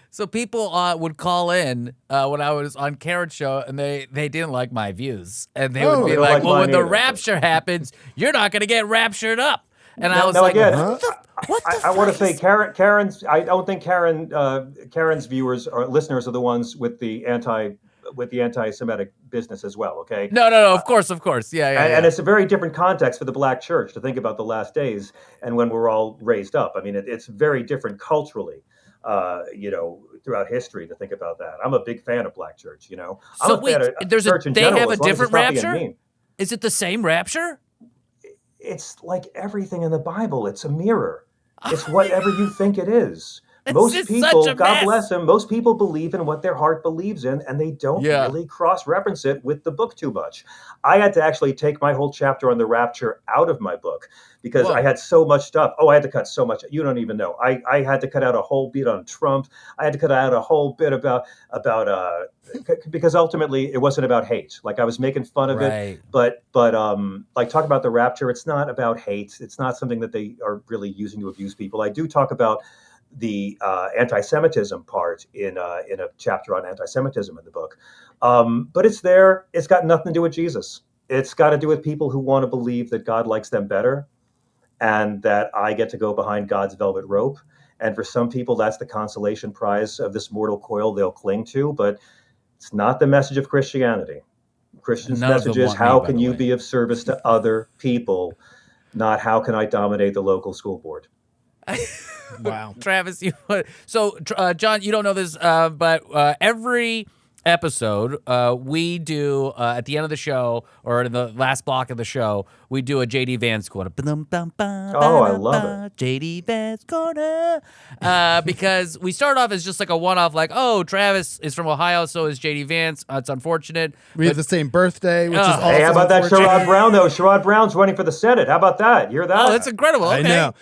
[SPEAKER 1] So people would call in when I was on Karen's show, and they didn't like my views. And they would be like, well, when the rapture happens, you're not going to get raptured up. And I was like,
[SPEAKER 3] again, I want to say Karen's, I don't think Karen's viewers or listeners are the ones with the anti-Semitic business as well, okay?
[SPEAKER 1] No, of course. Yeah.
[SPEAKER 3] And it's a very different context for the black church to think about the last days and when we're all raised up. I mean, it's very different culturally, throughout history to think about that. I'm a big fan of black church, I'm a fan of church in general,
[SPEAKER 1] they have a different rapture? Is it the same rapture?
[SPEAKER 3] It's like everything in the Bible. It's a mirror. It's whatever you think it is. Most
[SPEAKER 1] is
[SPEAKER 3] people,
[SPEAKER 1] such a
[SPEAKER 3] God
[SPEAKER 1] mess.
[SPEAKER 3] bless them, most people believe in what their heart believes in, and they don't really cross-reference it with the book too much. I had to actually take my whole chapter on the rapture out of my book because I had so much stuff. I had to cut so much. You don't even know. I had to cut out a whole bit on Trump. I had to cut out a whole bit about because ultimately it wasn't about hate. Like I was making fun of it, but like talk about the rapture. It's not about hate. It's not something that they are really using to abuse people. I do talk about the anti-Semitism part in a chapter on anti-Semitism in the book. But it's there. It's got nothing to do with Jesus. It's got to do with people who want to believe that God likes them better and that I get to go behind God's velvet rope. And for some people, that's the consolation prize of this mortal coil they'll cling to. But it's not the message of Christianity. Christian's message is, how can you be of service to other people, not how can I dominate the local school board?
[SPEAKER 2] Wow.
[SPEAKER 1] Travis, so John, you don't know this, but every episode we do at the end of the show or in the last block of the show, we do a JD Vance corner.
[SPEAKER 3] Oh, I love it.
[SPEAKER 1] JD Vance corner. Because we start off as just like a one-off, like, oh, Travis is from Ohio, so is JD Vance. It's unfortunate.
[SPEAKER 2] We have the same birthday, which is also
[SPEAKER 3] hey, how about that
[SPEAKER 2] unfortunate.
[SPEAKER 3] Sherrod Brown, though? Sherrod Brown's running for the Senate. How about that? You hear that?
[SPEAKER 1] Oh, that's incredible. Okay.
[SPEAKER 2] I know.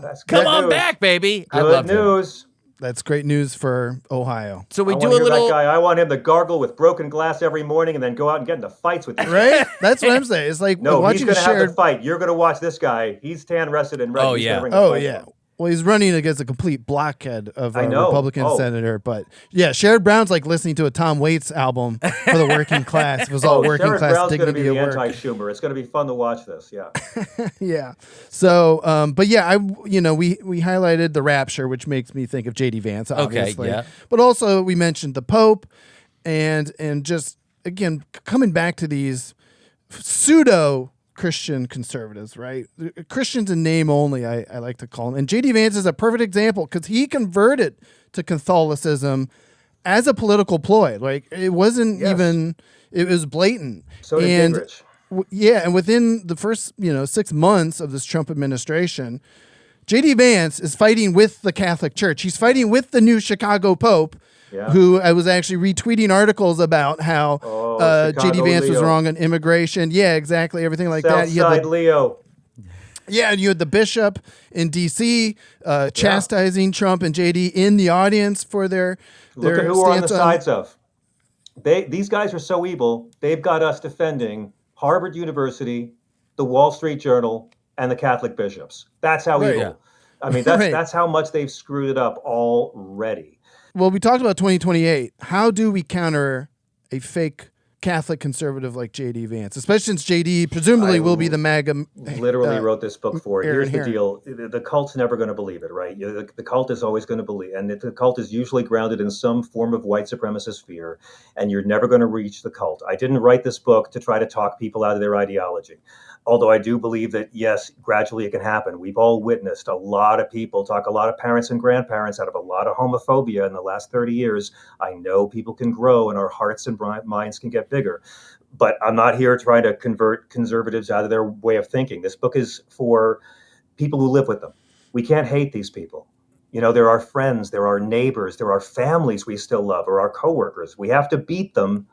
[SPEAKER 3] That's good
[SPEAKER 1] Come on
[SPEAKER 3] news.
[SPEAKER 1] back, baby. I
[SPEAKER 3] Good
[SPEAKER 1] love
[SPEAKER 3] news.
[SPEAKER 2] That's great news for Ohio.
[SPEAKER 1] So we
[SPEAKER 3] I
[SPEAKER 1] do a
[SPEAKER 3] want to hear
[SPEAKER 1] little.
[SPEAKER 3] that guy. I want him to gargle with broken glass every morning and then go out and get into fights with you.
[SPEAKER 2] Right? That's what I'm saying. It's like
[SPEAKER 3] No, he's
[SPEAKER 2] watching
[SPEAKER 3] going
[SPEAKER 2] a
[SPEAKER 3] to have
[SPEAKER 2] shared.
[SPEAKER 3] the fight. You're going to watch this guy. He's tan rested and ready.
[SPEAKER 1] Oh,
[SPEAKER 3] He's
[SPEAKER 1] yeah.
[SPEAKER 3] gonna bring the
[SPEAKER 2] Oh
[SPEAKER 3] fight
[SPEAKER 2] yeah.
[SPEAKER 3] to him.
[SPEAKER 2] Well, he's running against a complete blockhead of a
[SPEAKER 3] I know.
[SPEAKER 2] Republican senator. But yeah, Sherrod Brown's like listening to a Tom Waits album for the working class. It was all working
[SPEAKER 3] Sherrod
[SPEAKER 2] class
[SPEAKER 3] Brown's going to
[SPEAKER 2] dignity
[SPEAKER 3] be
[SPEAKER 2] of
[SPEAKER 3] the
[SPEAKER 2] work.
[SPEAKER 3] anti-Schumer. It's going to be fun to watch this. Yeah.
[SPEAKER 2] Yeah. So, but yeah, we highlighted the rapture, which makes me think of JD Vance, obviously.
[SPEAKER 1] yeah.
[SPEAKER 2] But also we mentioned the Pope, and just again coming back to these pseudo Christian conservatives, right? Christians in name only, I like to call them. And JD Vance is a perfect example because he converted to Catholicism as a political ploy. Like it wasn't even, it was blatant.
[SPEAKER 3] So did Gingrich.
[SPEAKER 2] And within the first 6 months of this Trump administration, JD Vance is fighting with the Catholic Church. He's fighting with the new Chicago Pope, who I was actually retweeting articles about how JD Vance was wrong on immigration. Yeah, exactly. Everything like that.
[SPEAKER 3] Southside Leo.
[SPEAKER 2] Yeah, and you had the bishop in D.C. Chastising Trump and JD in the audience for their
[SPEAKER 3] Look at who we're on the
[SPEAKER 2] stance
[SPEAKER 3] sides of. These guys are so evil. They've got us defending Harvard University, the Wall Street Journal, and the Catholic bishops. That's how evil.
[SPEAKER 1] Yeah.
[SPEAKER 3] I mean, that's how much they've screwed it up already.
[SPEAKER 2] Well, we talked about 2028. How do we counter a fake Catholic conservative like J.D. Vance, especially since J.D. presumably will be the MAGA.
[SPEAKER 3] Literally wrote this book for it.
[SPEAKER 2] Aaron
[SPEAKER 3] Here's the deal. The cult's never going to believe it, right? The cult is always going to believe, and the cult is usually grounded in some form of white supremacist fear, and you're never going to reach the cult. I didn't write this book to try to talk people out of their ideology. Although I do believe that, yes, gradually it can happen. We've all witnessed a lot of people talk, a lot of parents and grandparents out of a lot of homophobia in the last 30 years. I know people can grow and our hearts and minds can get bigger. But I'm not here trying to convert conservatives out of their way of thinking. This book is for people who live with them. We can't hate these people. You know, they're our friends, they're our neighbors, they're our families we still love, or our coworkers. We have to beat them,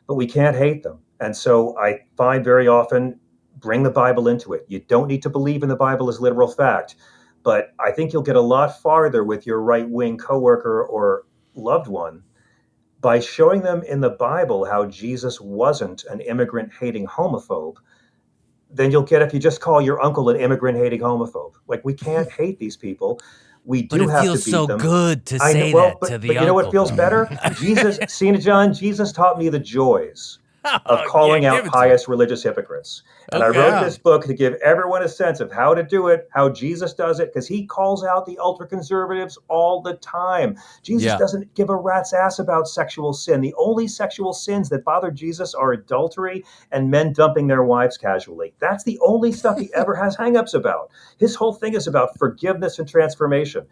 [SPEAKER 3] but we can't hate them. And so I find very often, bring the Bible into it. You don't need to believe in the Bible as literal fact, but I think you'll get a lot farther with your right-wing coworker or loved one by showing them in the Bible how Jesus wasn't an immigrant-hating homophobe than you'll get if you just call your uncle an immigrant-hating homophobe. Like, we can't hate these people. We do have to beat them.
[SPEAKER 1] But it feels so good to say
[SPEAKER 3] that
[SPEAKER 1] to the
[SPEAKER 3] but you know what feels better? Jesus, Seena John, Jesus taught me the joys of calling out pious religious hypocrites. And I wrote this book to give everyone a sense of how to do it, how Jesus does it, because he calls out the ultra-conservatives all the time. Jesus doesn't give a rat's ass about sexual sin. The only sexual sins that bother Jesus are adultery and men dumping their wives casually. That's the only stuff he ever has hangups about. His whole thing is about forgiveness and transformation.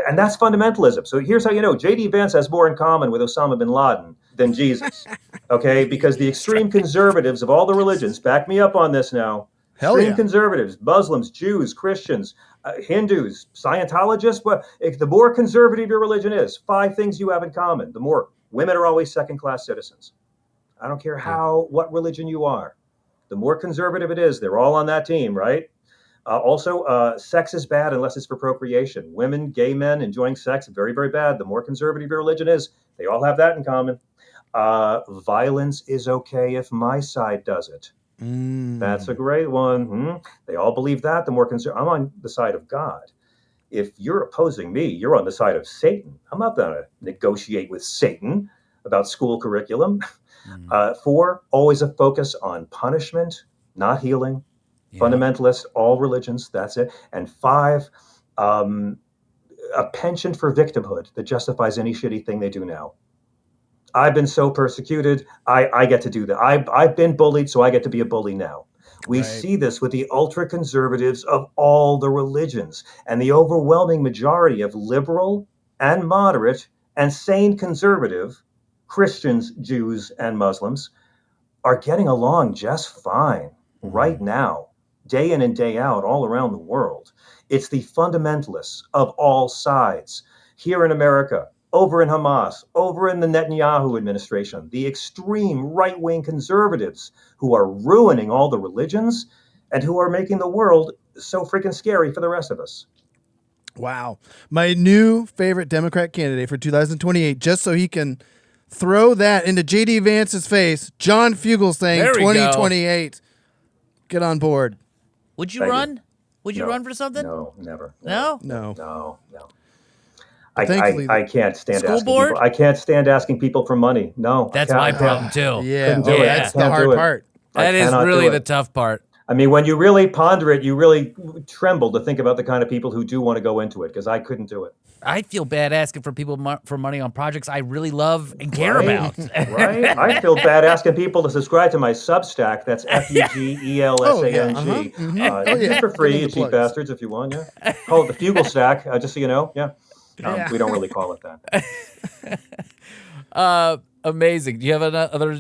[SPEAKER 3] And that's fundamentalism. So here's how you know J.D. Vance has more in common with Osama bin Laden than Jesus. Okay, because the extreme conservatives of all the religions, back me up on this now,
[SPEAKER 2] Hell
[SPEAKER 3] Extreme
[SPEAKER 2] yeah.
[SPEAKER 3] conservatives, Muslims, Jews, Christians, Hindus, Scientologists. But if the more conservative your religion is, 5 things you have in common. The more women are always second-class citizens. I don't care what religion you are. The more conservative it is, they're all on that team, right? Also, sex is bad unless it's for procreation. Women, gay men enjoying sex, very, very bad. The more conservative your religion is, they all have that in common. Violence is okay if my side does it. That's a great one. They all believe that. The more I'm on the side of God. If you're opposing me, you're on the side of Satan. I'm not going to negotiate with Satan about school curriculum. 4, always a focus on punishment, not healing. Fundamentalist, all religions, that's it. And 5, a penchant for victimhood that justifies any shitty thing they do now. I've been so persecuted, I get to do that. I've been bullied, so I get to be a bully now. We see this with the ultra-conservatives of all the religions, and the overwhelming majority of liberal and moderate and sane conservative Christians, Jews, and Muslims are getting along just fine right now, day in and day out, all around the world. It's the fundamentalists of all sides, here in America, over in Hamas, over in the Netanyahu administration, the extreme right-wing conservatives who are ruining all the religions and who are making the world so freaking scary for the rest of us.
[SPEAKER 2] Wow. My new favorite Democrat candidate for 2028, just so he can throw that into J.D. Vance's face, John Fugelsang,
[SPEAKER 1] There we go.
[SPEAKER 2] 2028. Get on board.
[SPEAKER 1] Would you run? Would you
[SPEAKER 3] No.
[SPEAKER 1] run for something?
[SPEAKER 3] No, never.
[SPEAKER 1] No?
[SPEAKER 2] No.
[SPEAKER 3] I can't stand
[SPEAKER 1] School
[SPEAKER 3] asking
[SPEAKER 1] board?
[SPEAKER 3] people. I can't stand asking people for money. No,
[SPEAKER 1] That's
[SPEAKER 3] I
[SPEAKER 1] my
[SPEAKER 3] can't.
[SPEAKER 1] problem too.
[SPEAKER 2] Yeah.
[SPEAKER 3] Couldn't do it.
[SPEAKER 2] That's the
[SPEAKER 3] Can't
[SPEAKER 2] hard
[SPEAKER 3] do it.
[SPEAKER 2] part.
[SPEAKER 1] That is
[SPEAKER 3] cannot
[SPEAKER 1] really
[SPEAKER 3] do
[SPEAKER 1] the
[SPEAKER 3] it.
[SPEAKER 1] tough part.
[SPEAKER 3] I mean, when you really ponder it, you really tremble to think about the kind of people who do want to go into it, because I couldn't do it.
[SPEAKER 1] I feel bad asking for people for money on projects I really love and care about.
[SPEAKER 3] Right? I feel bad asking people to subscribe to my Substack. That's Fugelsang. You do it for free, you cheap bastards, if you want. Yeah. Call it the Fugelstack, just so you know. Yeah. We don't really call it that.
[SPEAKER 1] Amazing. Do you have another?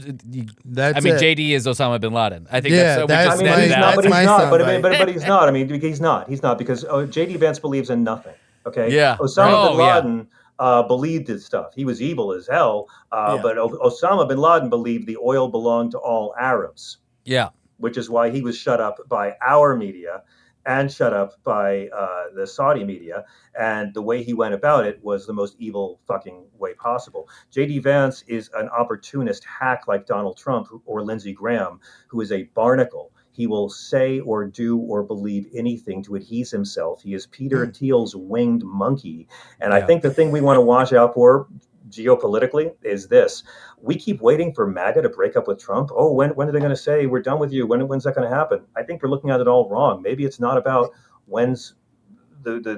[SPEAKER 2] That's
[SPEAKER 1] I mean,
[SPEAKER 2] it.
[SPEAKER 1] JD is Osama bin Laden. I think
[SPEAKER 2] Yeah,
[SPEAKER 1] that's.
[SPEAKER 2] that's
[SPEAKER 3] He's not, but he's
[SPEAKER 2] my
[SPEAKER 3] not.
[SPEAKER 2] soundbite.
[SPEAKER 3] But he's not. I mean, he's not. He's not, because J.D. Vance believes in nothing. Okay.
[SPEAKER 1] Yeah.
[SPEAKER 3] Osama bin
[SPEAKER 1] yeah.
[SPEAKER 3] Laden believed his stuff. He was evil as hell.
[SPEAKER 2] Yeah.
[SPEAKER 3] But Osama bin Laden believed the oil belonged to all Arabs,
[SPEAKER 1] Yeah.
[SPEAKER 3] which is why he was shut up by our media and shut up by the Saudi media. And the way he went about it was the most evil fucking way possible. J.D. Vance is an opportunist hack like Donald Trump or Lindsey Graham, who is a barnacle. He will say or do or believe anything to appease himself. He is Peter Thiel's winged monkey. And I think the thing we want to watch out for geopolitically is this. We keep waiting for MAGA to break up with Trump. Oh, when are they going to say we're done with you? When's that going to happen? I think we're looking at it all wrong. Maybe it's not about when's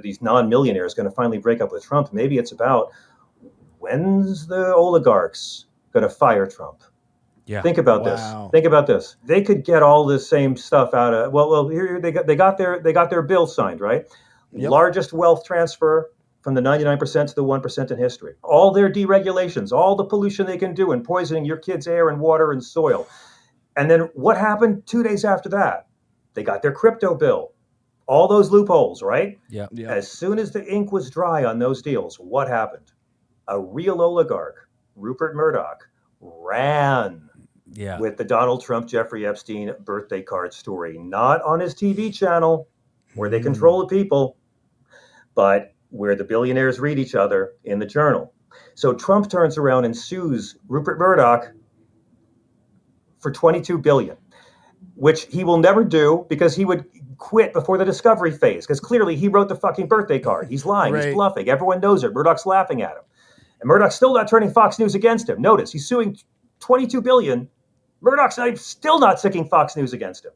[SPEAKER 3] these non-millionaires going to finally break up with Trump. Maybe it's about when's the oligarchs going to fire Trump.
[SPEAKER 1] Yeah.
[SPEAKER 3] Think about this. Think about this. They could get all this same stuff out of. Well, here they got their bill signed, right?
[SPEAKER 2] Yep.
[SPEAKER 3] Largest wealth transfer from the 99% to the 1% in history. All their deregulations, all the pollution they can do and poisoning your kids' air and water and soil. And then what happened 2 days after that? They got their crypto bill. All those loopholes, right?
[SPEAKER 1] Yeah.
[SPEAKER 3] As soon as the ink was dry on those deals, what happened? A real oligarch, Rupert Murdoch, ran with the Donald Trump, Jeffrey Epstein birthday card story. Not on his TV channel where they control the people, but where the billionaires read each other in the Journal. So Trump turns around and sues Rupert Murdoch for $22 billion, which he will never do because he would quit before the discovery phase, because clearly he wrote the fucking birthday card. He's lying. He's bluffing. Everyone knows it. Murdoch's laughing at him. And Murdoch's still not turning Fox News against him. Notice, he's suing $22 billion. Murdoch's still not sticking Fox News against him.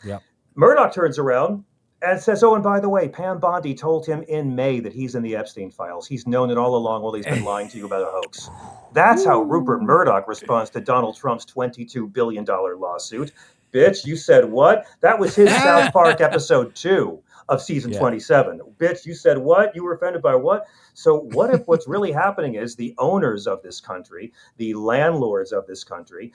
[SPEAKER 1] Yeah.
[SPEAKER 3] Murdoch turns around and says, oh, and by the way, Pam Bondi told him in May that he's in the Epstein files. He's known it all along while he's been lying to you about a hoax. That's how Rupert Murdoch responds to Donald Trump's $22 billion lawsuit. Bitch, you said what? That was his South Park episode 2 of season 27. Bitch, you said what? You were offended by what? So what if what's really happening is the owners of this country, the landlords of this country,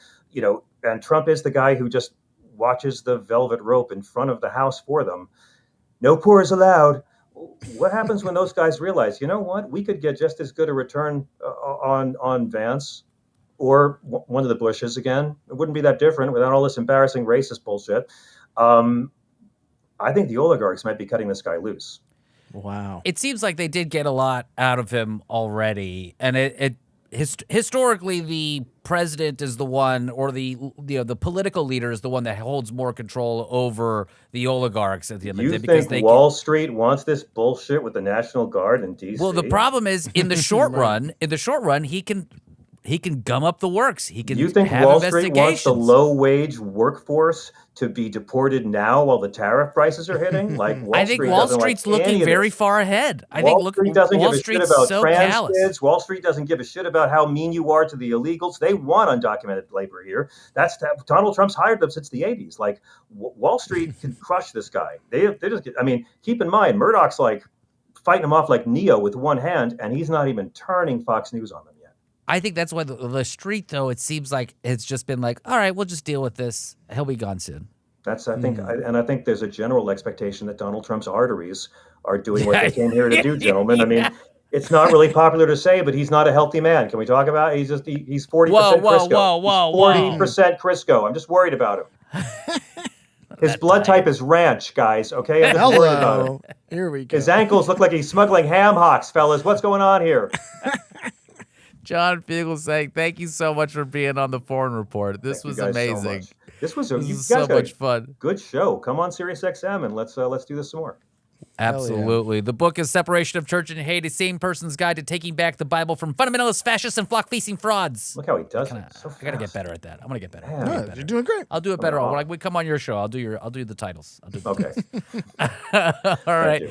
[SPEAKER 3] and Trump is the guy who just watches the velvet rope in front of the house for them. No poors allowed. What happens when those guys realize, you know what, we could get just as good a return on Vance or one of the Bushes again? It wouldn't be that different without all this embarrassing racist bullshit. I think the oligarchs might be cutting this guy loose.
[SPEAKER 2] Wow.
[SPEAKER 1] It seems like they did get a lot out of him already, and historically the president is the one, or the political leader is the one that holds more control over the oligarchs at the end of the day.
[SPEAKER 3] You think Wall Street wants this bullshit with the National Guard in D.C.?
[SPEAKER 1] Well, the problem is in the short run, he can gum up the works. He can.
[SPEAKER 3] You think
[SPEAKER 1] have
[SPEAKER 3] Wall Street wants the
[SPEAKER 1] investigations.
[SPEAKER 3] low-wage workforce to be deported now while the tariff prices are hitting? Like
[SPEAKER 1] I think Wall Street's looking very far ahead.
[SPEAKER 3] Wall Street doesn't give a shit about
[SPEAKER 1] so
[SPEAKER 3] trans
[SPEAKER 1] callous.
[SPEAKER 3] kids. Wall Street doesn't give a shit about how mean you are to the illegals. They want undocumented labor here. Donald Trump's hired them since the 80s. Like Wall Street can crush this guy. They just get, I mean, keep in mind, Murdoch's like fighting him off like Neo with one hand, and he's not even turning Fox News on them yet.
[SPEAKER 1] I think that's why the street, though, it seems like it's just been like, all right, we'll just deal with this. He'll be gone soon.
[SPEAKER 3] That's, I think, I think there's a general expectation that Donald Trump's arteries are doing what they came here to do, gentlemen. I mean, it's not really popular to say, but he's not a healthy man. Can we talk about it? He's 40% Crisco. He's 40% Crisco. I'm just worried about him. His blood type is ranch, guys, okay? I'm just worried about him.
[SPEAKER 2] Here we go.
[SPEAKER 3] His ankles look like he's smuggling ham hocks, fellas. What's going on here?
[SPEAKER 1] John Fugelsang, thank you so much for being on the Foreign Report. This was amazing.
[SPEAKER 3] So this was
[SPEAKER 1] so much fun.
[SPEAKER 3] Good show. Come on, SiriusXM, and let's do this some more.
[SPEAKER 1] Absolutely. The book is Separation of Church and Hate, a sane person's guide to taking back the Bible from fundamentalist fascists and flock-feasting frauds.
[SPEAKER 3] Look how he does it.
[SPEAKER 1] I gotta get better at that. I'm gonna get better.
[SPEAKER 2] Yeah, you're doing great.
[SPEAKER 1] I'll do it better. When we come on your show, I'll do the titles.
[SPEAKER 3] Okay.
[SPEAKER 1] All right.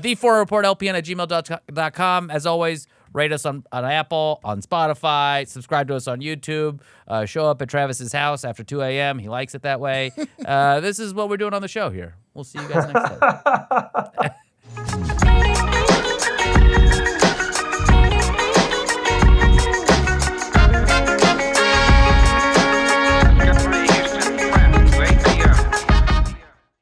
[SPEAKER 1] The Foreign Report, LPN@gmail.com. As always, rate us on Apple, on Spotify, subscribe to us on YouTube, show up at Travis's house after 2 a.m. He likes it that way. This is what we're doing on the show here. We'll see you guys next time.